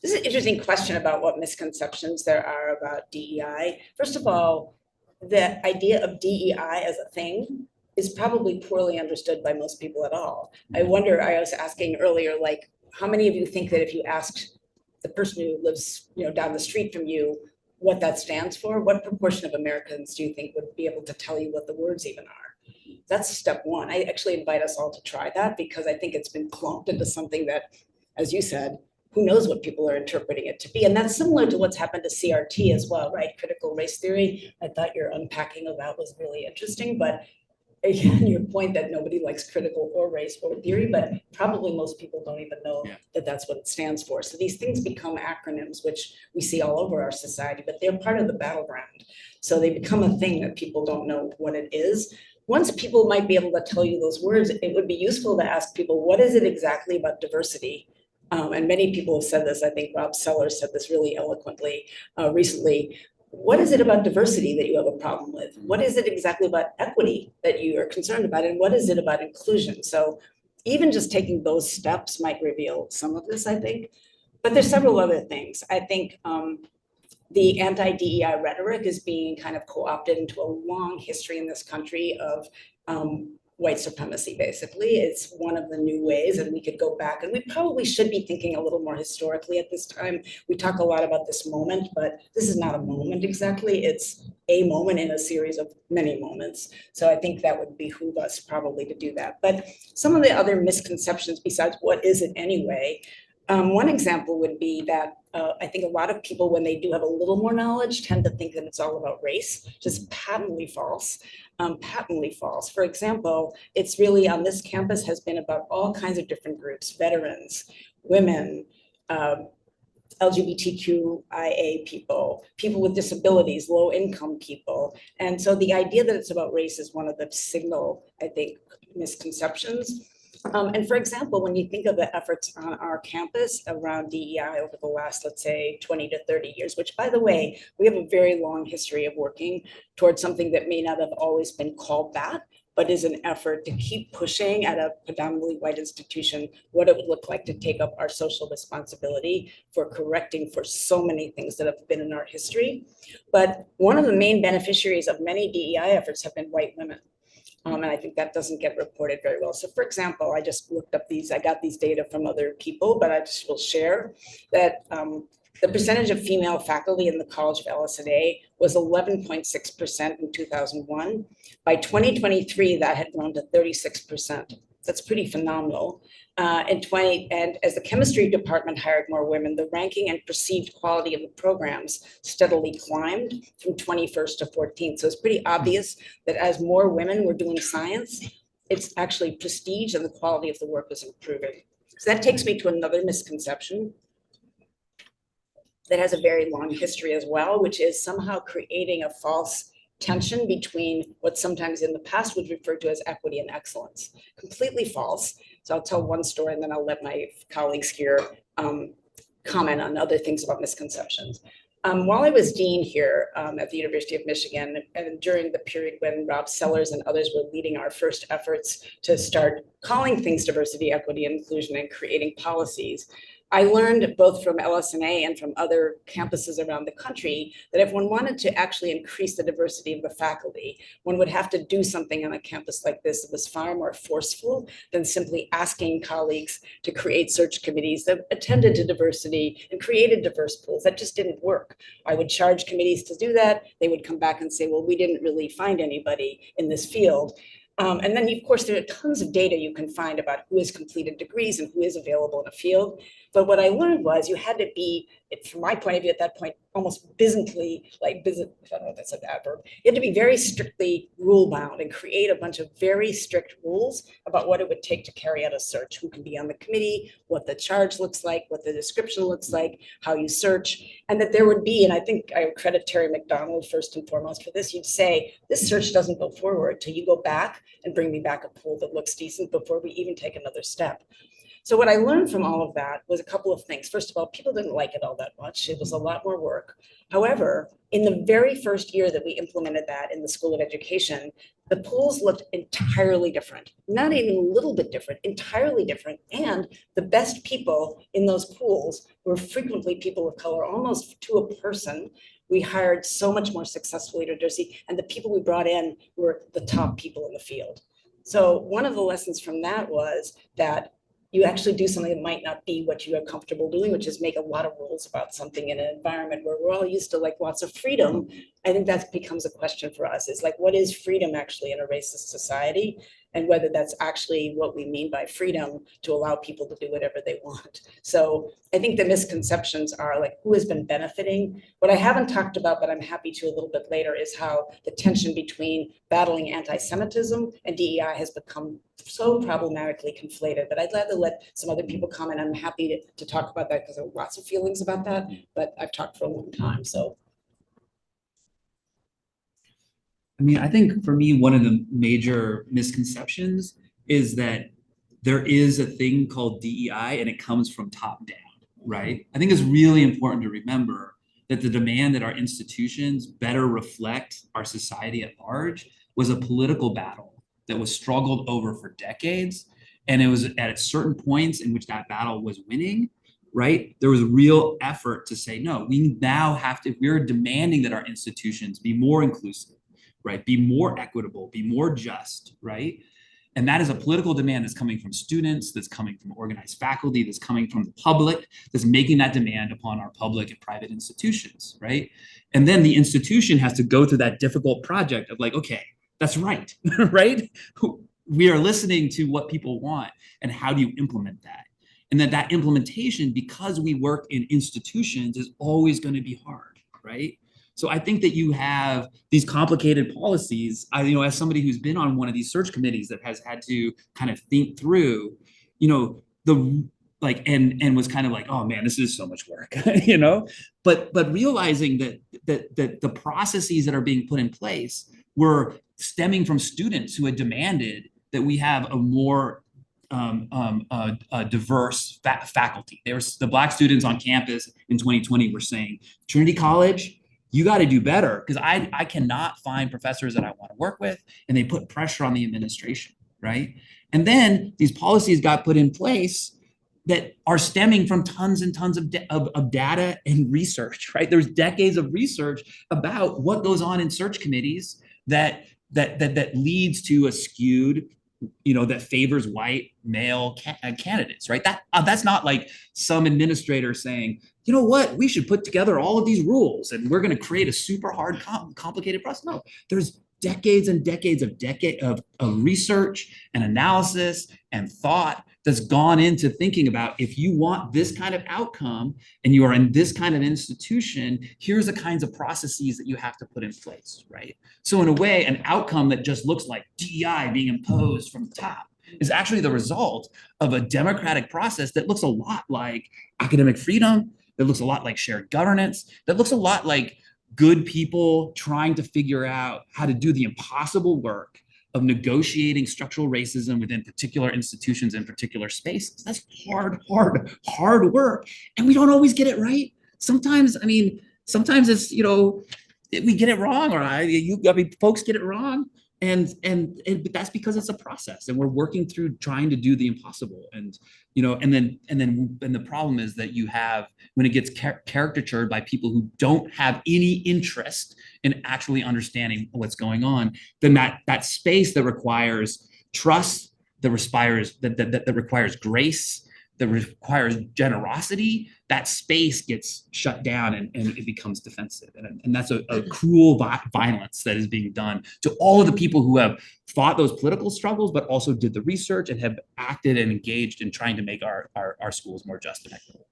This is an interesting question about what misconceptions there are about DEI. First of all, the idea of DEI as a thing is probably poorly understood by most people at all. I wonder, I was asking earlier, like, how many of you think that if you asked the person who lives, down the street from you, what that stands for, what proportion of Americans do you think would be able to tell you what the words even are? That's step one. I actually invite us all to try that because I think it's been clumped into something that, as you said, who knows what people are interpreting it to be. And that's similar to what's happened to CRT as well, right? Critical race theory. I thought your unpacking of that was really interesting, but again, your point that nobody likes critical or race or theory, but probably most people don't even know that that's what it stands for. So these things become acronyms, which we see all over our society, but they're part of the battleground. So they become a thing that people don't know what it is. Once people might be able to tell you those words, it would be useful to ask people, what is it exactly about diversity? And many people have said this. I think Rob Sellers said this really eloquently recently. What is it about diversity that you have a problem with? What is it exactly about equity that you are concerned about? And what is it about inclusion? So even just taking those steps might reveal some of this, I think. But there's several other things. I think the anti-DEI rhetoric is being kind of co-opted into a long history in this country of white supremacy, basically. It's one of the new ways, and we could go back, and we probably should be thinking a little more historically at this time. We talk a lot about this moment, but this is not a moment exactly. It's a moment in a series of many moments. So I think that would behoove us probably to do that. But some of the other misconceptions besides what is it anyway, one example would be that I think a lot of people, when they do have a little more knowledge, tend to think that it's all about race, just patently false. Patently false. For example, it's really on this campus has been about all kinds of different groups, veterans, women, LGBTQIA people, people with disabilities, low income people. And so the idea that it's about race is one of the signal, I think, misconceptions. And for example, when you think of the efforts on our campus around DEI over the last, let's say, 20 to 30 years, which, by the way, we have a very long history of working towards something that may not have always been called that, but is an effort to keep pushing at a predominantly white institution what it would look like to take up our social responsibility for correcting for so many things that have been in our history. But one of the main beneficiaries of many DEI efforts have been white women. And I think that doesn't get reported very well. So for example, I just looked up these, I got these data from other people, but I just will share that the percentage of female faculty in the College of LS&A was 11.6% in 2001. By 2023, that had grown to 36%. That's pretty phenomenal. And as the chemistry department hired more women, the ranking and perceived quality of the programs steadily climbed from 21st to 14th. So it's pretty obvious that as more women were doing science, it's actually prestige and the quality of the work was improving. So that takes me to another misconception. that has a very long history as well, which is somehow creating a false tension between what sometimes in the past was referred to as equity and excellence. Completely false. So I'll tell one story and then I'll let my colleagues here comment on other things about misconceptions. While I was dean here at the University of Michigan, and during the period when Rob Sellers and others were leading our first efforts to start calling things diversity, equity, and inclusion and creating policies, I learned both from LSNA and from other campuses around the country that if one wanted to actually increase the diversity of the faculty, one would have to do something on a campus like this that was far more forceful than simply asking colleagues to create search committees that attended to diversity and created diverse pools. That just didn't work. I would charge committees to do that. They would come back and say, well, we didn't really find anybody in this field. And then, of course, there are tons of data you can find about who has completed degrees and who is available in a field. But what I learned was you had to be, from my point of view at that point, almost Byzantly, like Byzant, I don't know if that's an adverb. You had to be very strictly rule bound and create a bunch of very strict rules about what it would take to carry out a search, who can be on the committee, what the charge looks like, what the description looks like, how you search, and that there would be, and I think I would credit Terry McDonald first and foremost for this, you'd say, this search doesn't go forward till you go back and bring me back a pool that looks decent before we even take another step. So what I learned from all of that was a couple of things. First of all, people didn't like it all that much. It was a lot more work. However, in the very first year that we implemented that in the School of Education, the pools looked entirely different, not even a little bit different, entirely different. And the best people in those pools were frequently people of color, almost to a person. We hired so much more successful leaders, and the people we brought in were the top people in the field. So one of the lessons from that was that you actually do something that might not be what you are comfortable doing, which is make a lot of rules about something in an environment where we're all used to like lots of freedom. I think that becomes a question for us, is like, what is freedom actually in a racist society? And whether that's actually what we mean by freedom to allow people to do whatever they want. So I think the misconceptions are like, who has been benefiting? What I haven't talked about, but I'm happy to a little bit later, is how the tension between battling anti-Semitism and DEI has become so problematically conflated. But I'd rather let some other people comment. I'm happy to talk about that because I have lots of feelings about that, but I've talked for a long time, so. I mean, I think for me, one of the major misconceptions is that there is a thing called DEI and it comes from top down, right? I think it's really important to remember that the demand that our institutions better reflect our society at large was a political battle that was struggled over for decades. And it was at certain points in which that battle was winning, right? There was a real effort to say, no, we now have to, we're demanding that our institutions be more inclusive, right? Be more equitable, be more just, right? And that is a political demand that's coming from students, that's coming from organized faculty, that's coming from the public, that's making that demand upon our public and private institutions, right? And then the institution has to go through that difficult project of like, okay, that's right, right? We are listening to what people want and how do you implement that? And that implementation, because we work in institutions, is always going to be hard, right? So I think that you have these complicated policies. As somebody who's been on one of these search committees that has had to kind of think through, and was kind of like, oh man, this is so much work, but realizing that the processes that are being put in place were stemming from students who had demanded that we have a more diverse faculty. The Black students on campus in 2020 were saying, Trinity College, you got to do better because I cannot find professors that I want to work with, and they put pressure on the administration, right? And then these policies got put in place that are stemming from tons and tons of data and research, right? There's decades of research about what goes on in search committees that leads to a skewed, that favors white male candidates, right? That's not like some administrator saying, you know what, we should put together all of these rules and we're going to create a super hard, complicated process. No, there's decades and decades of research and analysis and thought that's gone into thinking about, if you want this kind of outcome and you are in this kind of institution, here's the kinds of processes that you have to put in place, right? So in a way, an outcome that just looks like DEI being imposed from the top is actually the result of a democratic process that looks a lot like academic freedom, that looks a lot like shared governance, that looks a lot like good people trying to figure out how to do the impossible work of negotiating structural racism within particular institutions and particular spaces. That's hard work. And we don't always get it right. Sometimes, sometimes it's, we get it wrong, or folks get it wrong. And that's because it's a process, and we're working through trying to do the impossible. And the problem is that you have, when it gets caricatured by people who don't have any interest in actually understanding what's going on, then that space that requires trust, that requires grace, that requires generosity, that space gets shut down and it becomes defensive. And that's a cruel violence that is being done to all of the people who have fought those political struggles, but also did the research and have acted and engaged in trying to make our schools more just and equitable.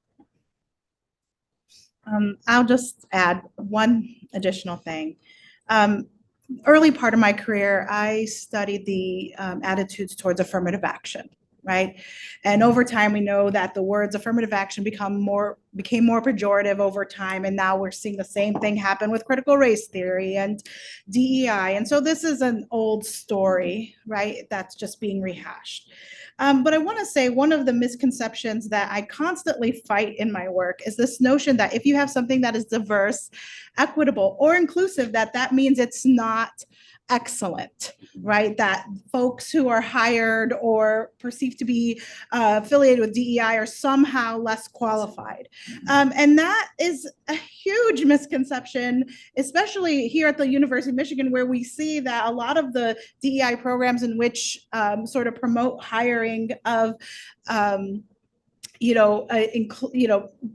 I'll just add one additional thing. Early part of my career, I studied the attitudes towards affirmative action. Right. And over time, we know that the words affirmative action became more pejorative over time. And now we're seeing the same thing happen with critical race theory and DEI. And so this is an old story, right? That's just being rehashed. But I want to say one of the misconceptions that I constantly fight in my work is this notion that if you have something that is diverse, equitable, or inclusive, that means it's not excellent, right? That folks who are hired or perceived to be affiliated with DEI are somehow less qualified. And that is a huge misconception, especially here at the University of Michigan, where we see that a lot of the DEI programs in which sort of promote hiring of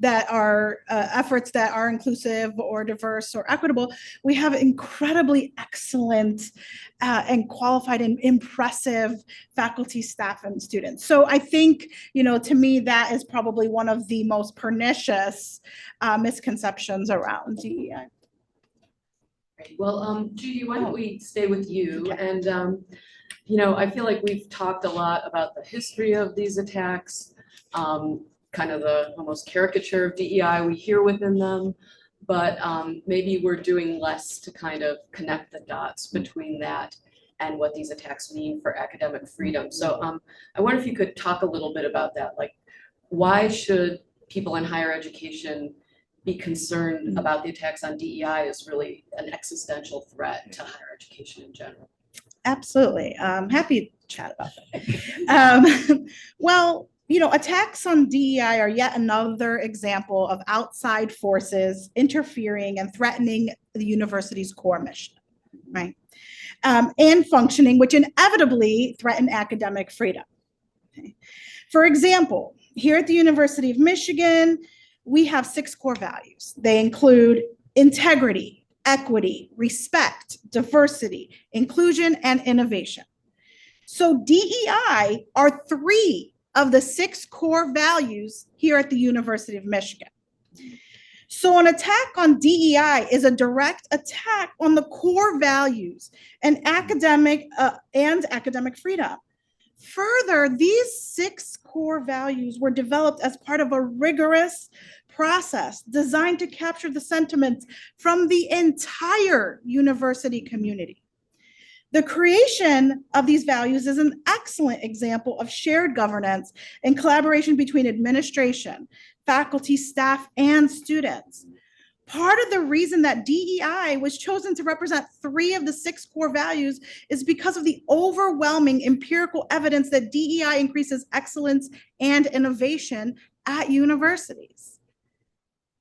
that are efforts that are inclusive or diverse or equitable, we have incredibly excellent and qualified and impressive faculty, staff, and students. So I think, to me, that is probably one of the most pernicious misconceptions around DEI. Well, Judy, why don't we stay with you? Okay. And, I feel like we've talked a lot about the history of these attacks, kind of the almost caricature of DEI we hear within them, but maybe we're doing less to kind of connect the dots between that and what these attacks mean for academic freedom. So I wonder if you could talk a little bit about that. Like, why should people in higher education be concerned about the attacks on DEI as really an existential threat to higher education in general? Absolutely. Happy to chat about that. Well, attacks on DEI are yet another example of outside forces interfering and threatening the university's core mission, right? And functioning, which inevitably threaten academic freedom. Okay. For example, here at the University of Michigan, we have 6 core values. They include integrity, equity, respect, diversity, inclusion, and innovation. So DEI are 3 of the 6 core values here at the University of Michigan. So an attack on DEI is a direct attack on the core values and academic freedom. Further, these 6 core values were developed as part of a rigorous process designed to capture the sentiments from the entire university community. The creation of these values is an excellent example of shared governance and collaboration between administration, faculty, staff, and students. Part of the reason that DEI was chosen to represent 3 of the 6 core values is because of the overwhelming empirical evidence that DEI increases excellence and innovation at universities.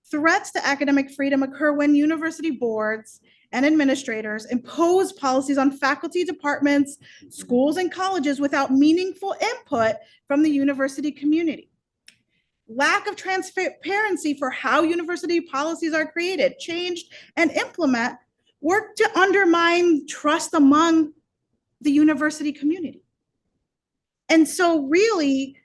Threats to academic freedom occur when university boards and administrators impose policies on faculty, departments, schools, and colleges without meaningful input from the university community. Lack of transparency for how university policies are created, changed, and implemented work to undermine trust among the university community. And so really,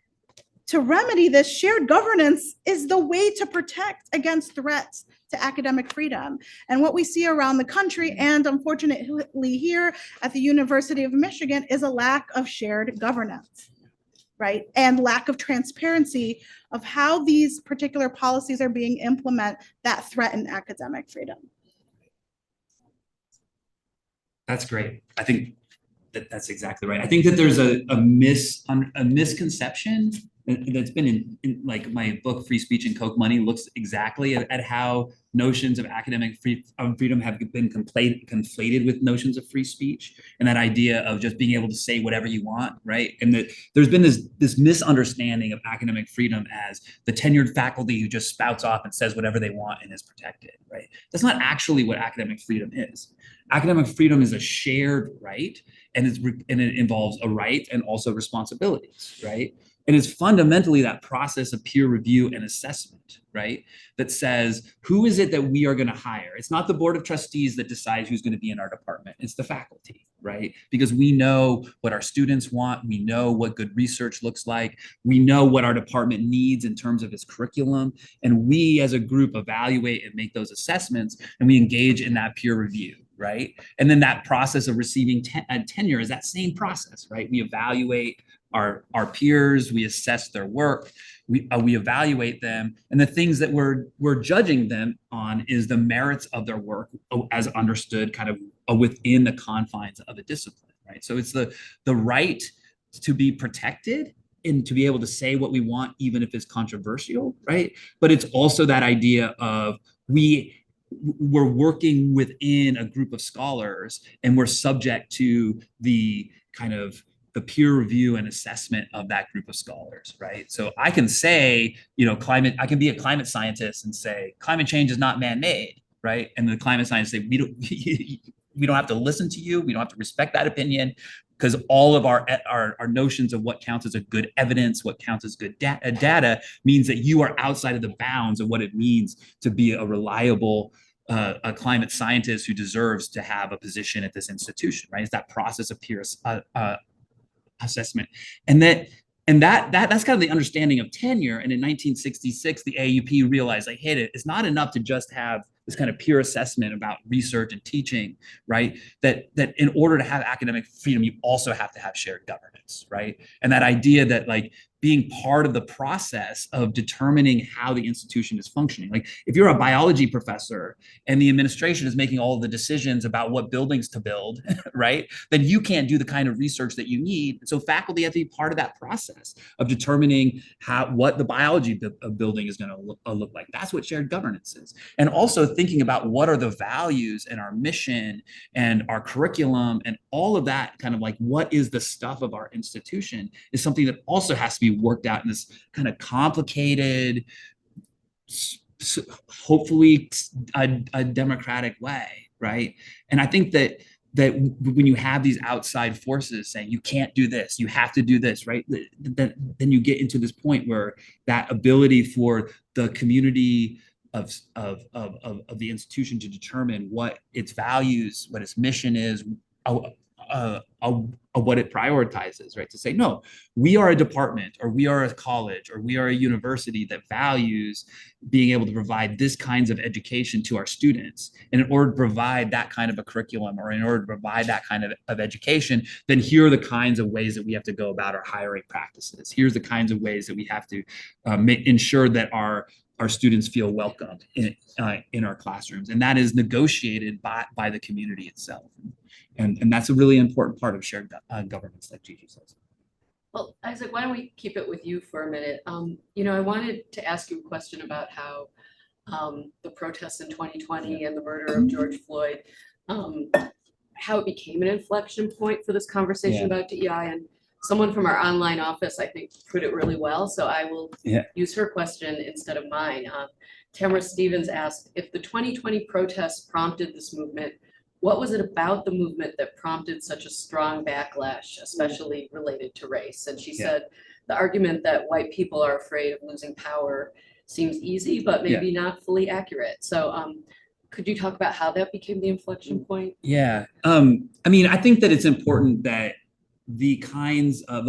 to remedy this, shared governance is the way to protect against threats to academic freedom. And what we see around the country, and unfortunately here at the University of Michigan, is a lack of shared governance, right? And lack of transparency of how these particular policies are being implemented that threaten academic freedom. That's great. I think that's exactly right. I think that there's a misconception that's been in like my book, Free Speech and Coke Money, looks exactly at how notions of academic freedom have been conflated with notions of free speech, and that idea of just being able to say whatever you want, right? And that there's been this misunderstanding of academic freedom as the tenured faculty who just spouts off and says whatever they want and is protected, right? That's not actually what academic freedom is. Academic freedom is a shared right, and it involves a right and also responsibilities, right? And it's fundamentally that process of peer review and assessment, right? That says, who is it that we are going to hire? It's not the board of trustees that decides who's going to be in our department. It's the faculty, right? Because we know what our students want. We know what good research looks like. We know what our department needs in terms of its curriculum. And we as a group evaluate and make those assessments, and we engage in that peer review, right? And then that process of receiving tenure is that same process, right? We evaluate our peers, we assess their work, we evaluate them, and the things that we're judging them on is the merits of their work as understood kind of within the confines of a discipline, right? So it's the right to be protected and to be able to say what we want, even if it's controversial, right? But it's also that idea of we're working within a group of scholars, and we're subject to the kind of the peer review and assessment of that group of scholars, right? So I can say, I can be a climate scientist and say, climate change is not man-made, right? And the climate scientists say, we don't have to listen to you. We don't have to respect that opinion, because all of our notions of what counts as a good evidence, what counts as good data means that you are outside of the bounds of what it means to be a reliable a climate scientist who deserves to have a position at this institution, right? It's that process of peer assessment. And that's kind of the understanding of tenure. And in 1966, the AUP realized, like, hey, it's not enough to just have this kind of peer assessment about research and teaching, right? That in order to have academic freedom, you also have to have shared governance, right? And that idea that, like, being part of the process of determining how the institution is functioning. Like, if you're a biology professor and the administration is making all of the decisions about what buildings to build, right, then you can't do the kind of research that you need. So faculty have to be part of that process of determining what the biology building is going to look like. That's what shared governance is. And also thinking about what are the values and our mission and our curriculum and all of that, kind of like what is the stuff of our institution, is something that also has to be worked out in this kind of complicated, hopefully a democratic way, right? And I think that when you have these outside forces saying you can't do this, you have to do this, right? Then you get into this point where that ability for the community of the institution to determine what its values, what its mission is, what it prioritizes, right? To say, no, we are a department, or we are a college, or we are a university that values being able to provide this kinds of education to our students. And in order to provide that kind of a curriculum, or in order to provide that kind of education, then here are the kinds of ways that we have to go about our hiring practices. Here's the kinds of ways that we have to ensure that our students feel welcomed in our classrooms. And that is negotiated by the community itself. And that's a really important part of shared governance, like Gigi says. Well, Isaac, why don't we keep it with you for a minute? I wanted to ask you a question about how the protests in 2020 and the murder of George Floyd, how it became an inflection point for this conversation about DEI. And someone from our online office, I think, put it really well. So I will use her question instead of mine. Tamara Stevens asked, if the 2020 protests prompted this movement, what was it about the movement that prompted such a strong backlash, especially related to race? And she said, the argument that white people are afraid of losing power seems easy, but maybe not fully accurate. So could you talk about how that became the inflection point? Yeah. I mean, I think that it's important that the kinds of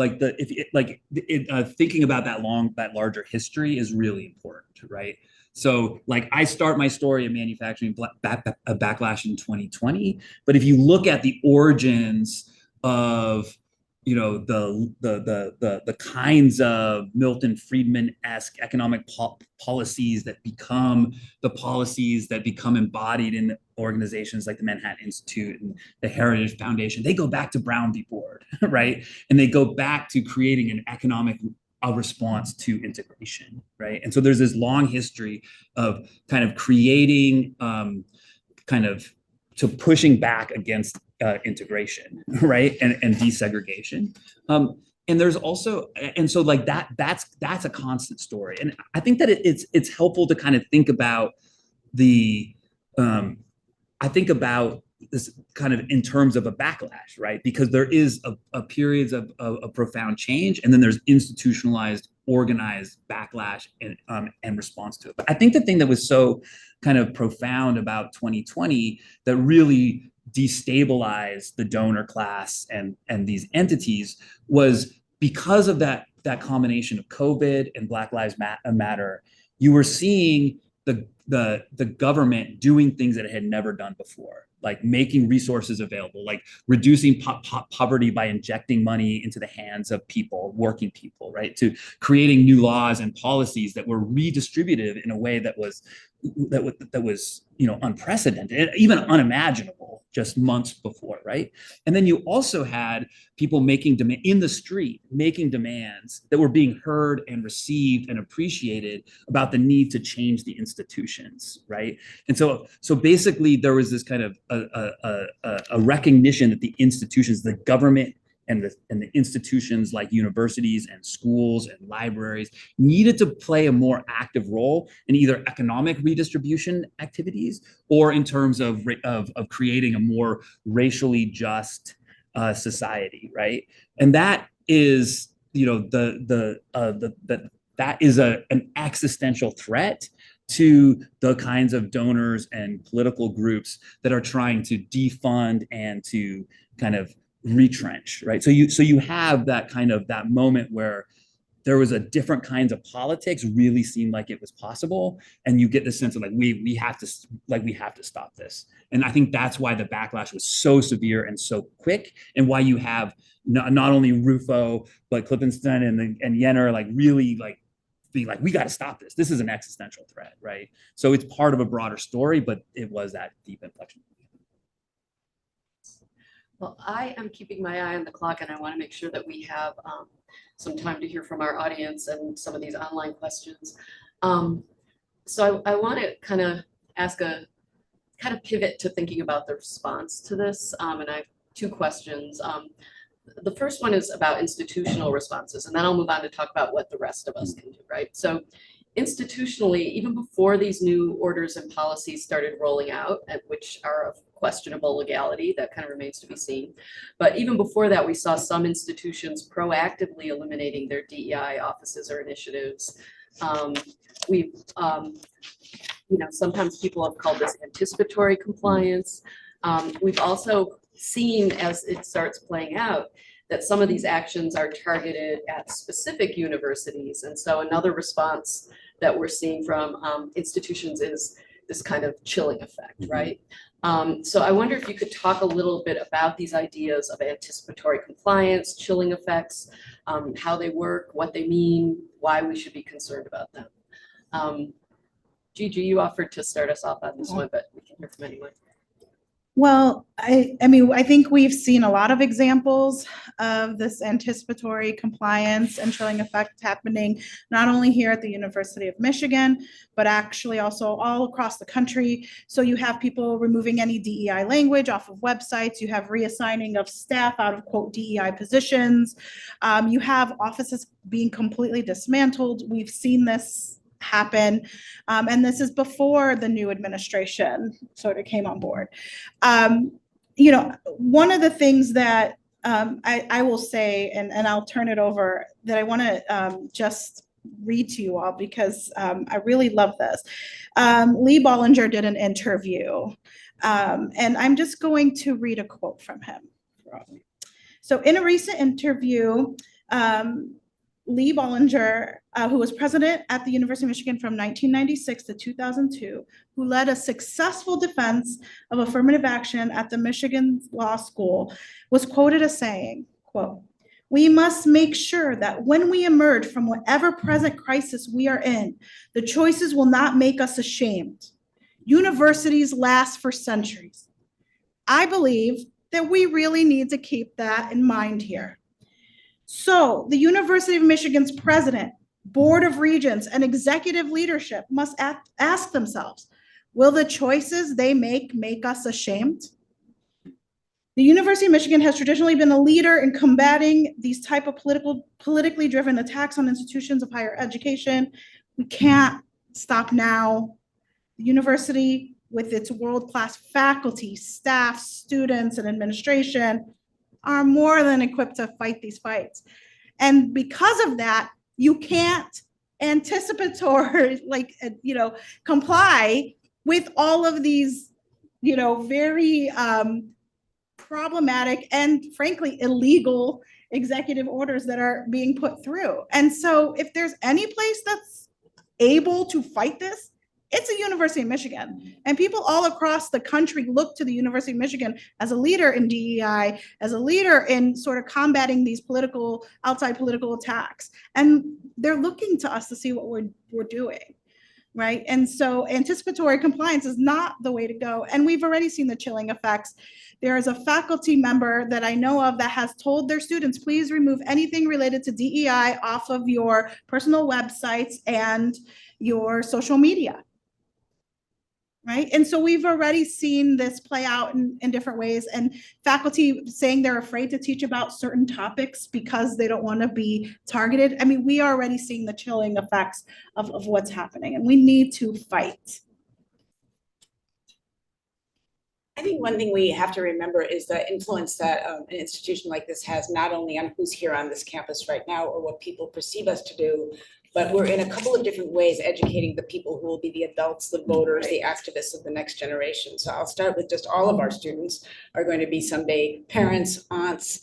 thinking about that larger history is really important, right? So, like, I start my story in manufacturing a backlash in 2020, but if you look at the origins of the kinds of Milton Friedman-esque economic policies that become the policies that become embodied in organizations like the Manhattan Institute and the Heritage Foundation. They go back to Brown v. Board, right? And they go back to creating an economic response to integration, right? And so there's this long history of kind of creating to pushing back against integration, right, and desegregation. And there's also, and so like that's a constant story. And I think that it's helpful to kind of think about I think about this kind of in terms of a backlash, right? Because there is a periods of profound change, and then there's institutionalized, organized backlash and response to it. But I think the thing that was so kind of profound about 2020 that really destabilized the donor class and these entities was because of that combination of COVID and Black Lives Matter. You were seeing the government doing things that it had never done before, like making resources available, like reducing poverty by injecting money into the hands of people, working people, right? To creating new laws and policies that were redistributive in a way that was unprecedented, even unimaginable just months before, right? And then you also had people making in the street, making demands that were being heard and received and appreciated about the need to change the institutions, right? And so basically there was this kind of a recognition that the institutions, the government and the institutions like universities and schools and libraries needed to play a more active role in either economic redistribution activities or in terms of creating a more racially just society, right? And that is, that is an existential threat to the kinds of donors and political groups that are trying to defund and to kind of retrench, right? So you have that moment where there was a different kinds of politics really seemed like it was possible, and you get the sense of like we have to stop this. And I think that's why the backlash was so severe and so quick, and why you have not only Rufo but Klippenstein and Yenner like really like being like, we got to stop this. This is an existential threat, right? So it's part of a broader story, but it was that deep inflection. Well, I am keeping my eye on the clock, and I want to make sure that we have some time to hear from our audience and some of these online questions. So I want to kind of ask pivot to thinking about the response to this. And I have two questions. The first one is about institutional responses, and then I'll move on to talk about what the rest of us can do, right? So institutionally, even before these new orders and policies started rolling out, which are of questionable legality, that kind of remains to be seen. But even before that, we saw some institutions proactively eliminating their DEI offices or initiatives. Sometimes people have called this anticipatory compliance. We've also seen, as it starts playing out, that some of these actions are targeted at specific universities. And so another response that we're seeing from institutions is this kind of chilling effect, right? So I wonder if you could talk a little bit about these ideas of anticipatory compliance, chilling effects, how they work, what they mean, why we should be concerned about them. Gigi, you offered to start us off on this one, but we can hear from anyone. Well, I mean, I think we've seen a lot of examples of this anticipatory compliance and chilling effect happening, not only here at the University of Michigan, but actually also all across the country. So you have people removing any DEI language off of websites. You have reassigning of staff out of quote DEI positions. You have offices being completely dismantled. We've seen this happen. And this is before the new administration sort of came on board. One of the things that I will say, and I'll turn it over, that I want to just read to you all because I really love this. Lee Bollinger did an interview, and I'm just going to read a quote from him. So in a recent interview, Lee Bollinger, who was president at the University of Michigan from 1996 to 2002, who led a successful defense of affirmative action at the Michigan Law School, was quoted as saying, quote, We must make sure that when we emerge from whatever present crisis we are in, the choices will not make us ashamed. Universities last for centuries. I believe that we really need to keep that in mind here. So the University of Michigan's president, Board of Regents, and executive leadership must ask themselves, will the choices they make us ashamed? The University of Michigan has traditionally been a leader in combating these type of politically driven attacks on institutions of higher education. We can't stop now. The university, with its world-class faculty, staff, students, and administration, are more than equipped to fight these fights. And because of that, you can't anticipatory, comply with all of these, very problematic and frankly illegal executive orders that are being put through. And so if there's any place that's able to fight this, it's the University of Michigan. And people all across the country look to the University of Michigan as a leader in DEI, as a leader in sort of combating these outside political attacks. And they're looking to us to see what we're doing. Right. And so anticipatory compliance is not the way to go. And we've already seen the chilling effects. There is a faculty member that I know of that has told their students, please remove anything related to DEI off of your personal websites and your social media. Right. And so we've already seen this play out in different ways, and faculty saying they're afraid to teach about certain topics because they don't want to be targeted. I mean, we are already seeing the chilling effects of what's happening, and we need to fight. I think one thing we have to remember is the influence that an institution like this has, not only on who's here on this campus right now or what people perceive us to do, but we're in a couple of different ways educating the people who will be the adults, the voters, the activists of the next generation. So I'll start with just all of our students are going to be someday parents, aunts,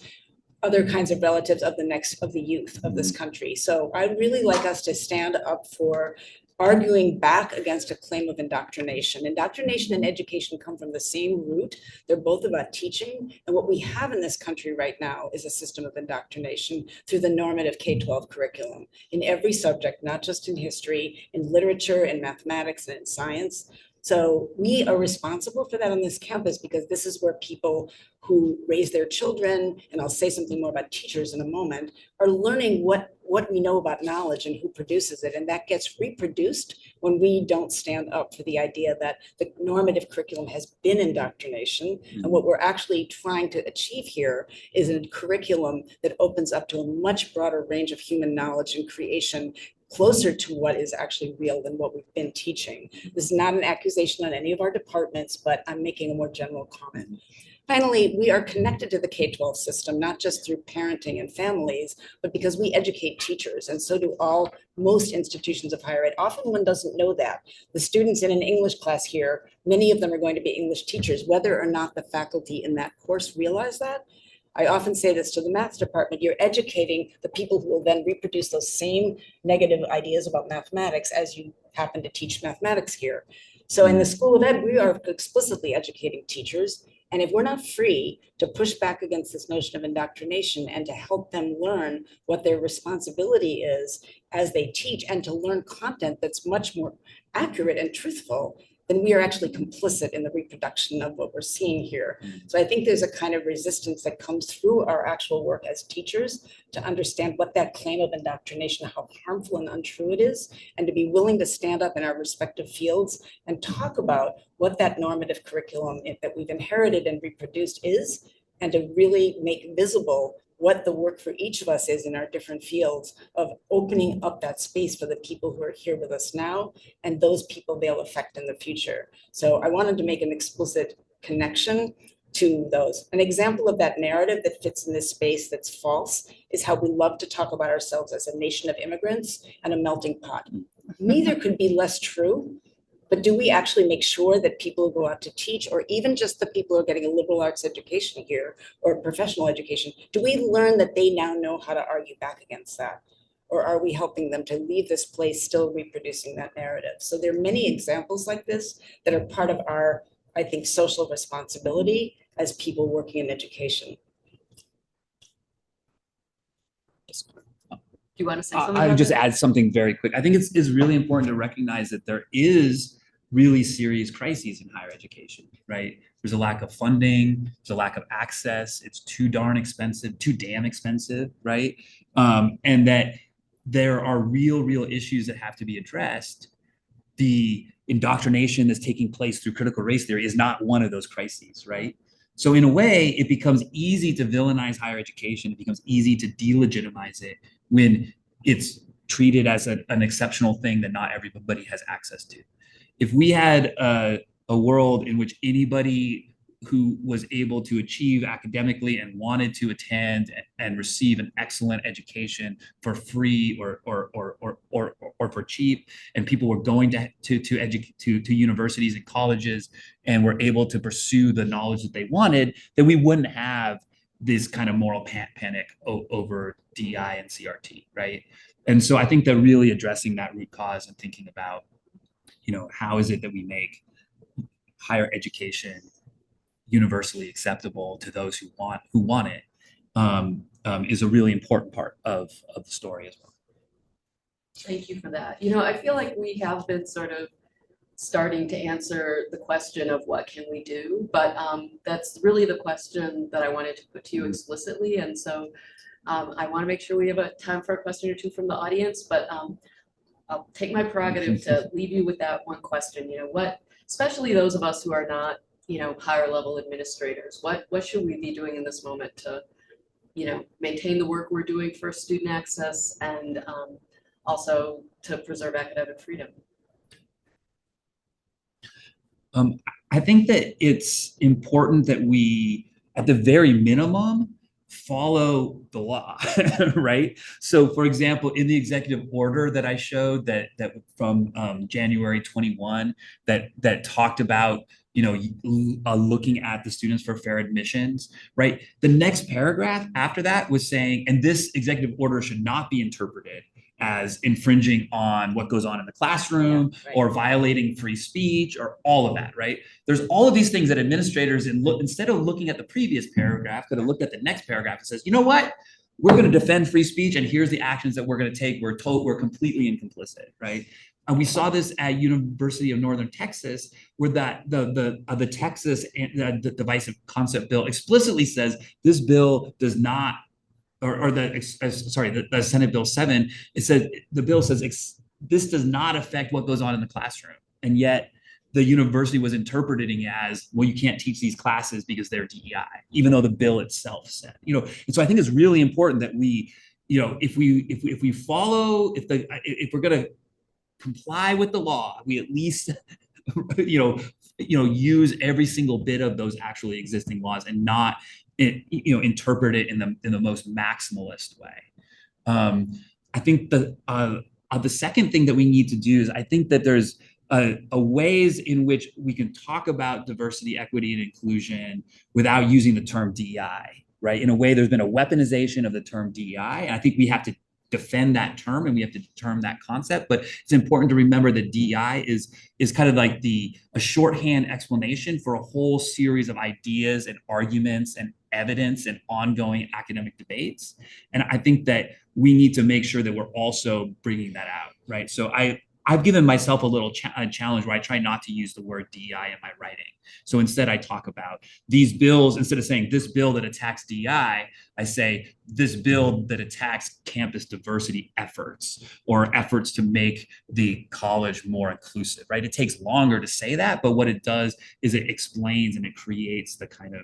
other kinds of relatives of the youth of this country. So I'd really like us to stand up for arguing back against a claim of indoctrination. Indoctrination and education come from the same root. They're both about teaching. And what we have in this country right now is a system of indoctrination through the normative K-12 curriculum in every subject, not just in history, in literature, in mathematics, and in science. So we are responsible for that on this campus because this is where people who raise their children, and I'll say something more about teachers in a moment, are learning what we know about knowledge and who produces it. And that gets reproduced when we don't stand up for the idea that the normative curriculum has been indoctrination. And what we're actually trying to achieve here is a curriculum that opens up to a much broader range of human knowledge and creation, closer to what is actually real than what we've been teaching. This is not an accusation on any of our departments, but I'm making a more general comment. Finally, we are connected to the K-12 system, not just through parenting and families, but because we educate teachers, and so do most institutions of higher ed. Often one doesn't know that. The students in an English class here, many of them are going to be English teachers, whether or not the faculty in that course realize that. I often say this to the math department, you're educating the people who will then reproduce those same negative ideas about mathematics as you happen to teach mathematics here. So in the School of Ed, we are explicitly educating teachers. And if we're not free to push back against this notion of indoctrination and to help them learn what their responsibility is as they teach and to learn content that's much more accurate and truthful, then we are actually complicit in the reproduction of what we're seeing here. So I think there's a kind of resistance that comes through our actual work as teachers to understand what that claim of indoctrination, how harmful and untrue it is, and to be willing to stand up in our respective fields and talk about what that normative curriculum that we've inherited and reproduced is, and to really make visible what the work for each of us is in our different fields of opening up that space for the people who are here with us now and those people they'll affect in the future. So I wanted to make an explicit connection to those. An example of that narrative that fits in this space that's false is how we love to talk about ourselves as a nation of immigrants and a melting pot. Neither could be less true. But do we actually make sure that people who go out to teach, or even just the people who are getting a liberal arts education here or professional education, do we learn that they now know how to argue back against that? Or are we helping them to leave this place still reproducing that narrative? So there are many examples like this that are part of our, I think, social responsibility as people working in education. you want to say something? I would about just that? add something very quick. I think it's really important to recognize that there is really serious crises in higher education, right? There's a lack of funding, there's a lack of access, it's too damn expensive, right? And that there are real issues that have to be addressed. The indoctrination that's taking place through critical race theory is not one of those crises, right? So in a way, it becomes easy to villainize higher education. It becomes easy to delegitimize it when it's treated as an exceptional thing that not everybody has access to. If we had a world in which anybody who was able to achieve academically and wanted to attend and receive an excellent education for free or for cheap, and people were going to universities and colleges and were able to pursue the knowledge that they wanted, then we wouldn't have this kind of moral panic over DEI and CRT, right? And so I think that really addressing that root cause and thinking about, how is it that we make higher education universally acceptable to those who want it, is a really important part of the story as well. Thank you for that. I feel like we have been sort of starting to answer the question of what can we do, but that's really the question that I wanted to put to you explicitly. And so I want to make sure we have a time for a question or two from the audience, but I'll take my prerogative to leave you with that one question. Especially those of us who are not, higher level administrators, what should we be doing in this moment to, maintain the work we're doing for student access and also to preserve academic freedom? I think that it's important that we, at the very minimum, follow the law, right? So for example, in the executive order that I showed that from January 21, that talked about, looking at the students for fair admissions, right? The next paragraph after that was saying, and this executive order should not be interpreted as infringing on what goes on in the classroom, or violating free speech or all of that, right? There's all of these things that administrators, instead of looking at the previous paragraph, could have looked at the next paragraph and says, you know what? We're going to defend free speech and here's the actions that we're going to take. We're completely incomplicit, right? And we saw this at University of Northern Texas, where the Texas the divisive concept bill explicitly says this bill does not, the Senate Bill 7, the bill says this does not affect what goes on in the classroom. And yet the university was interpreting it as, well, you can't teach these classes because they're DEI, even though the bill itself said, and so I think it's really important that we, if we're going to comply with the law, we at least, use every single bit of those actually existing laws and not, interpret it in the most maximalist way. I think the second thing that we need to do is, I think that there's a ways in which we can talk about diversity, equity, and inclusion without using the term DEI, right? In a way, there's been a weaponization of the term DEI, and I think we have to defend that term and we have to term that concept. But it's important to remember that DEI is kind of like a shorthand explanation for a whole series of ideas and arguments and evidence and ongoing academic debates. And I think that we need to make sure that we're also bringing that out, right? So I've given myself a little challenge where I try not to use the word DEI in my writing. So instead I talk about these bills, instead of saying this bill that attacks DEI, I say this bill that attacks campus diversity efforts, or efforts to make the college more inclusive, right? It takes longer to say that, but what it does is it explains and it creates the kind of,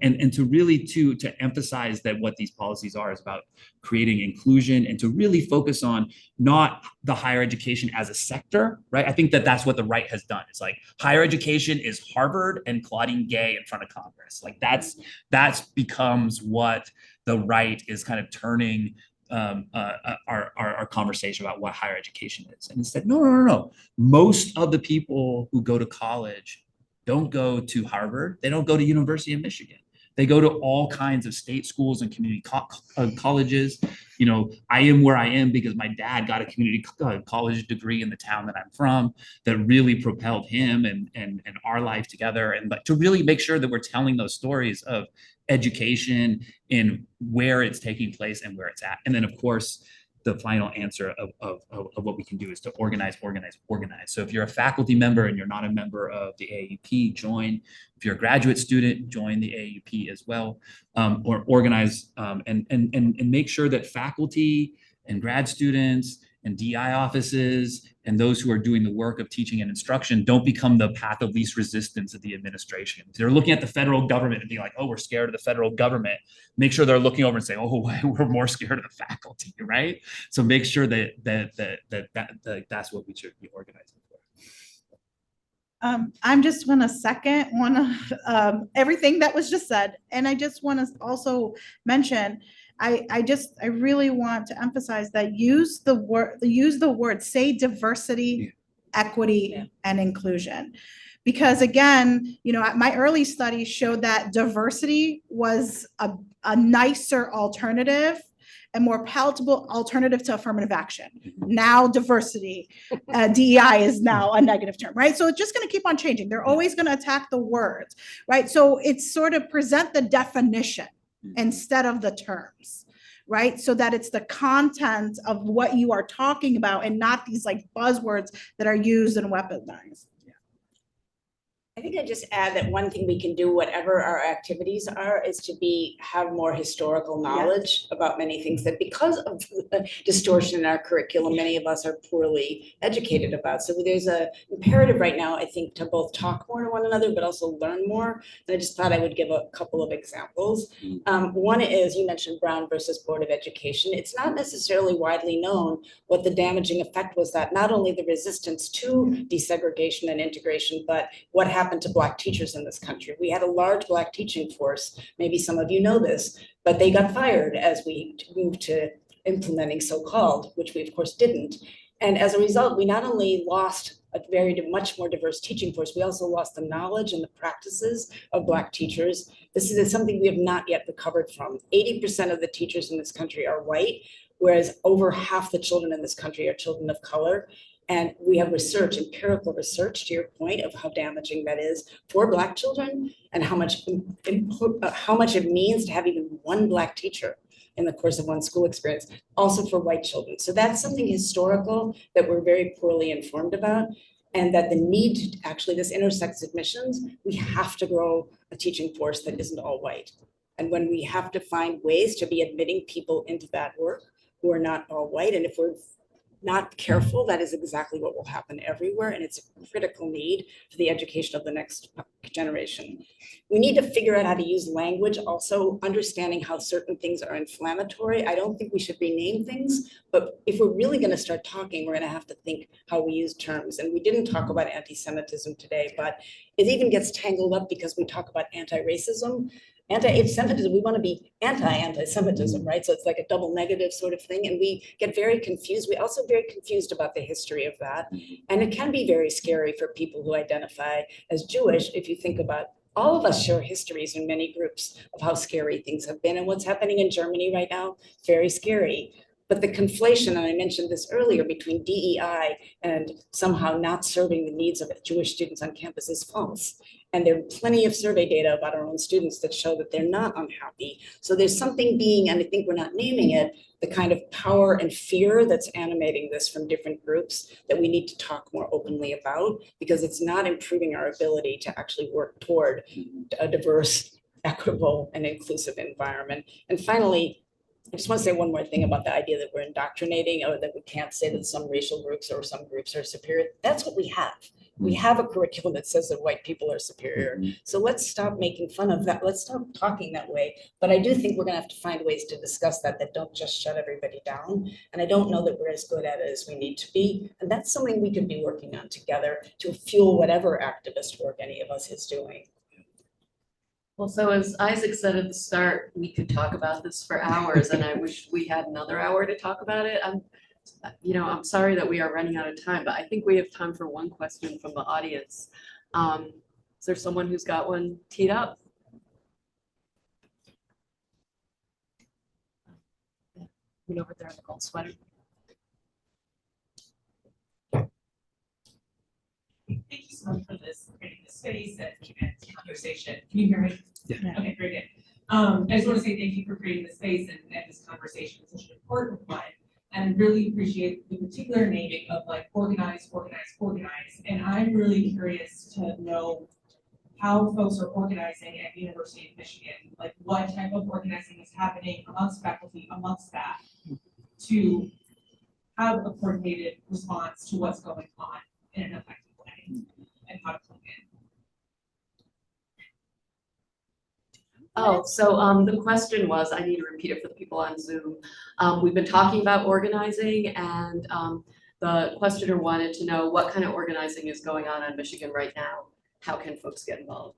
and to really to emphasize that what these policies are is about creating inclusion, and to really focus on not the higher education as a sector, right? I think that that's what the right has done. It's like higher education is Harvard and Claudine Gay in front of Congress. Like that's becomes what the right is kind of turning our conversation about what higher education is. And instead, no. Most of the people who go to college don't go to Harvard. They don't go to University of Michigan. They go to all kinds of state schools and community colleges. I am where I am because my dad got a community college degree in the town that I'm from, that really propelled him and our life together. And to really make sure that we're telling those stories of education and where it's taking place and where it's at. And then, of course, the final answer of what we can do is to organize. So if you're a faculty member and you're not a member of the AAUP, join. If you're a graduate student, join the AAUP as well, or organize and make sure that faculty and grad students and DEI offices and those who are doing the work of teaching and instruction don't become the path of least resistance of the administration. If they're looking at the federal government and being like, oh, we're scared of the federal government, make sure they're looking over and saying, oh, we're more scared of the faculty, right? So make sure that's what we should be organizing for. I'm just going to second one of everything that was just said. And I just want to also mention, I really want to emphasize that use the word, say diversity, equity, and inclusion. Because again, my early studies showed that diversity was a nicer alternative, a more palatable alternative to affirmative action. Now diversity, DEI is now a negative term, right? So it's just going to keep on changing. They're always going to attack the words, right? So it's sort of present the definition instead of the terms, right? So that it's the content of what you are talking about and not these like buzzwords that are used and weaponized. I think I just add that one thing we can do, whatever our activities are, is to have more historical knowledge about many things that, because of the distortion in our curriculum, many of us are poorly educated about. So there's an imperative right now, I think, to both talk more to one another, but also learn more. And I just thought I would give a couple of examples. One is, you mentioned Brown versus Board of Education. It's not necessarily widely known what the damaging effect was, that not only the resistance to desegregation and integration, but what happened to Black teachers in this country. We had a large Black teaching force. Maybe some of you know this, but they got fired as we moved to implementing so-called, which we of course didn't. And as a result, we not only lost a much more diverse teaching force, we also lost the knowledge and the practices of Black teachers. This is something we have not yet recovered from. 80% of the teachers in this country are white, whereas over half the children in this country are children of color. And we have research, empirical research, to your point, of how damaging that is for Black children and how much it means to have even one Black teacher in the course of one school experience, also for white children. So that's something historical that we're very poorly informed about, and that the need to actually, this intersects admissions, we have to grow a teaching force that isn't all white. And when we have to find ways to be admitting people into that work who are not all white, and if we're not careful, that is exactly what will happen everywhere. And it's a critical need for the education of the next generation. We need to figure out how to use language, also understanding how certain things are inflammatory. I don't think we should rename things, but if we're really going to start talking, we're going to have to think how we use terms. And we didn't talk about anti-Semitism today, but it even gets tangled up because we talk about anti-racism. Anti-Semitism, we want to be anti-Semitism, right? So it's like a double negative sort of thing. And we get very confused. We also very confused about the history of that. And it can be very scary for people who identify as Jewish. If you think about, all of us share histories in many groups of how scary things have been. And what's happening in Germany right now, very scary. But the conflation, and I mentioned this earlier, between DEI and somehow not serving the needs of Jewish students on campus is false. And there are plenty of survey data about our own students that show that they're not unhappy. So there's something being, and I think we're not naming it, the kind of power and fear that's animating this from different groups that we need to talk more openly about, because it's not improving our ability to actually work toward a diverse, equitable, and inclusive environment. And finally, I just want to say one more thing about the idea that we're indoctrinating, or that we can't say that some racial groups or some groups are superior. That's what we have. We have a curriculum that says that white people are superior. So let's stop making fun of that. Let's stop talking that way. But I do think we're going to have to find ways to discuss that don't just shut everybody down. And I don't know that we're as good at it as we need to be. And that's something we could be working on together to fuel whatever activist work any of us is doing. Well, so as Isaac said at the start, we could talk about this for hours, and I wish we had another hour to talk about it. I'm sorry that we are running out of time, but I think we have time for one question from the audience. Is there someone who's got one teed up? Yeah, over there in the gold sweater. Thank you so much for creating this space and conversation. Can you hear me? Yeah. Okay, very good. I just want to say thank you for creating this space and this conversation. It's such an important one. And really appreciate the particular naming of like organize, organize, organize. And I'm really curious to know how folks are organizing at University of Michigan, like what type of organizing is happening amongst faculty, amongst staff, to have a coordinated response to what's going on in an effective way, and how to plug in. Oh, so the question was, I need to repeat it for the people on Zoom. We've been talking about organizing, and the questioner wanted to know what kind of organizing is going on Michigan right now. How can folks get involved?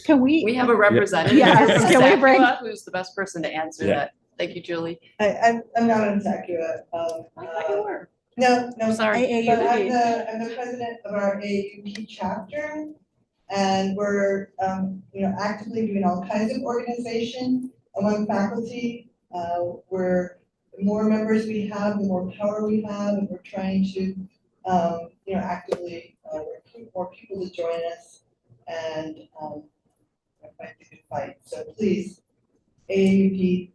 Can we? We have a representative Yes, here from can we bring- SACUA, who's the best person to answer Yeah. that. Thank you, Julie. I'm not on SACUA. I thought you were. No, Sorry. but I'm the president of our AUP chapter. And we're, actively doing all kinds of organization among faculty. Where the more members we have, the more power we have, and we're trying to, actively recruit more people to join us and fight the good fight. So please, AAUP,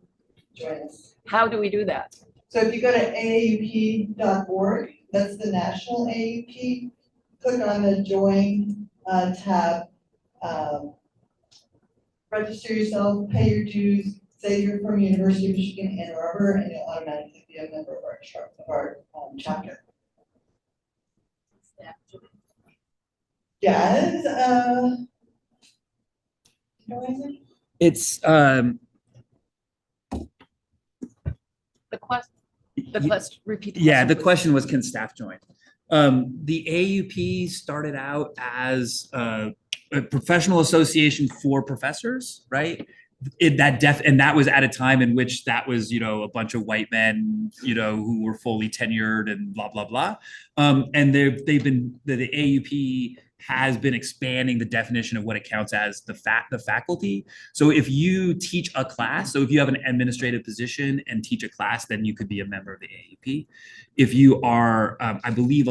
join us. How do we do that? So if you go to aaup.org, that's the national AUP, click on the join tab, register yourself, pay your dues, say you're from University of Michigan Ann Arbor, and you'll automatically be a member of our chapter. Yes. It's Repeat the yeah, question, the please. question was, can staff join? The AUP started out as a professional association for professors, right? And that was at a time in which that was, a bunch of white men, who were fully tenured and blah, blah, blah. And the AUP has been expanding the definition of what it counts as the faculty. So if you teach a class, so if you have an administrative position and teach a class, then you could be a member of the AUP. If you are, I believe,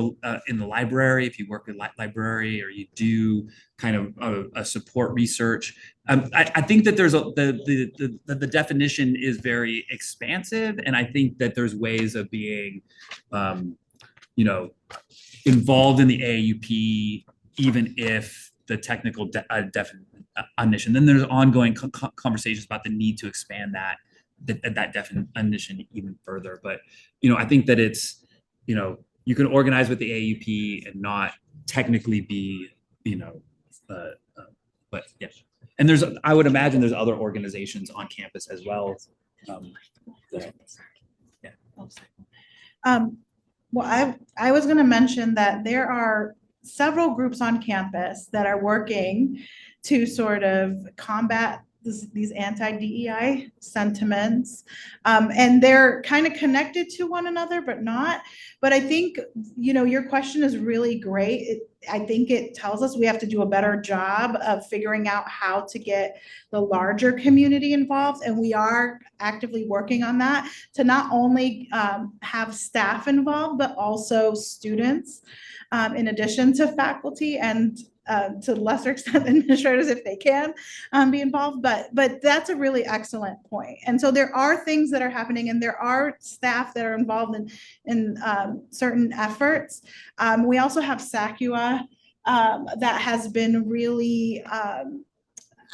in the library, if you work in library or you do kind of a support research, I think that there's the definition is very expansive, and I think that there's ways of being, involved in the AUP, even if the technical definition. Then there's ongoing conversations about the need to expand that definition even further. But I think that it's you can organize with the AUP and not technically be but yes. And I would imagine there's other organizations on campus as well. Well, I was going to mention that there are several groups on campus that are working to sort of combat these anti-DEI sentiments. And they're kind of connected to one another, but not. But I think, your question is really great. I think it tells us we have to do a better job of figuring out how to get the larger community involved. And we are actively working on that to not only have staff involved, but also students, in addition to faculty and to lesser extent administrators if they can be involved, but that's a really excellent point. And so there are things that are happening, and there are staff that are involved in certain efforts. We also have SACUA that has been really,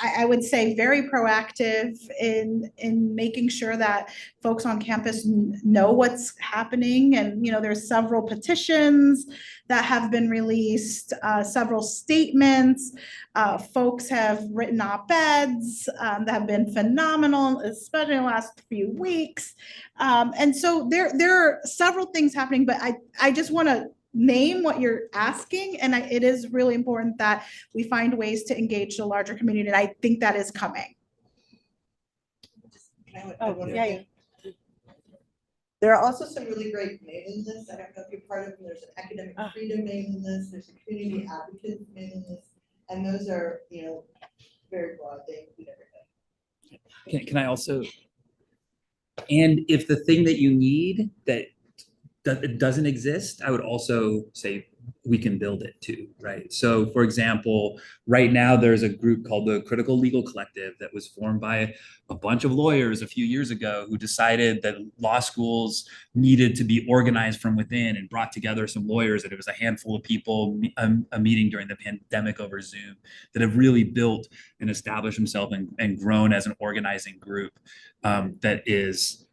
I would say, very proactive in making sure that folks on campus know what's happening. And, there's several petitions that have been released, several statements. Folks have written op-eds that have been phenomenal, especially in the last few weeks. And so there are several things happening, but I just want to name what you're asking. And it is really important that we find ways to engage the larger community. And I think that is coming. Yeah. There are also some really great mailing lists. I don't know if you're part of them. There's an academic freedom mailing list. There's a community advocate mailing list. And those are, very broad. They include everything. Can I also, and if the thing that you need that doesn't exist, I would also say we can build it too, right? So for example, right now there's a group called the Critical Legal Collective that was formed by a bunch of lawyers a few years ago who decided that law schools needed to be organized from within and brought together some lawyers, and it was a handful of people, a meeting during the pandemic over Zoom, that have really built and established themselves and grown as an organizing group that is,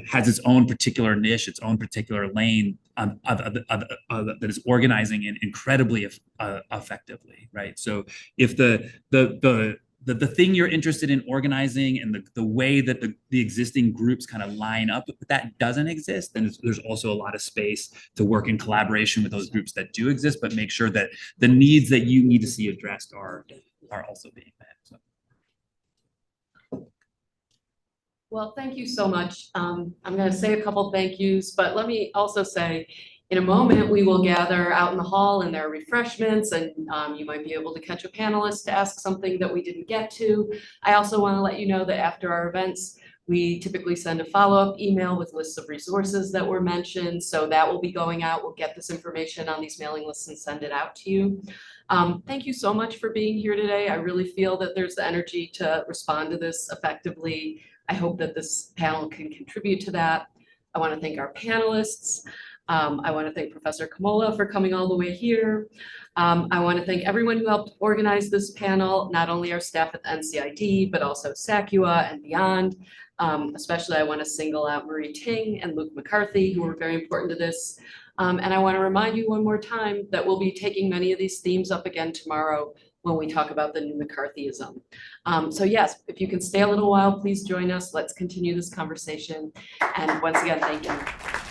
has its own particular niche, its own particular lane that is organizing incredibly effectively, right? So if the thing you're interested in organizing and the way that the existing groups kind of line up, but that doesn't exist, then there's also a lot of space to work in collaboration with those groups that do exist, but make sure that the needs that you need to see addressed are also being met. So. Well, thank you so much. I'm going to say a couple thank yous, but let me also say, in a moment, we will gather out in the hall and there are refreshments, and you might be able to catch a panelist to ask something that we didn't get to. I also want to let you know that after our events, we typically send a follow-up email with lists of resources that were mentioned. So that will be going out. We'll get this information on these mailing lists and send it out to you. Thank you so much for being here today. I really feel that there's the energy to respond to this effectively. I hope that this panel can contribute to that. I want to thank our panelists. I want to thank Professor Kamola for coming all the way here. I want to thank everyone who helped organize this panel, not only our staff at the NCID, but also SACUA and beyond. Especially I want to single out Marie Ting and Luke McCarthy, who were very important to this. And I want to remind you one more time that we'll be taking many of these themes up again tomorrow when we talk about the new McCarthyism. So yes, if you can stay a little while, please join us. Let's continue this conversation. And once again, thank you.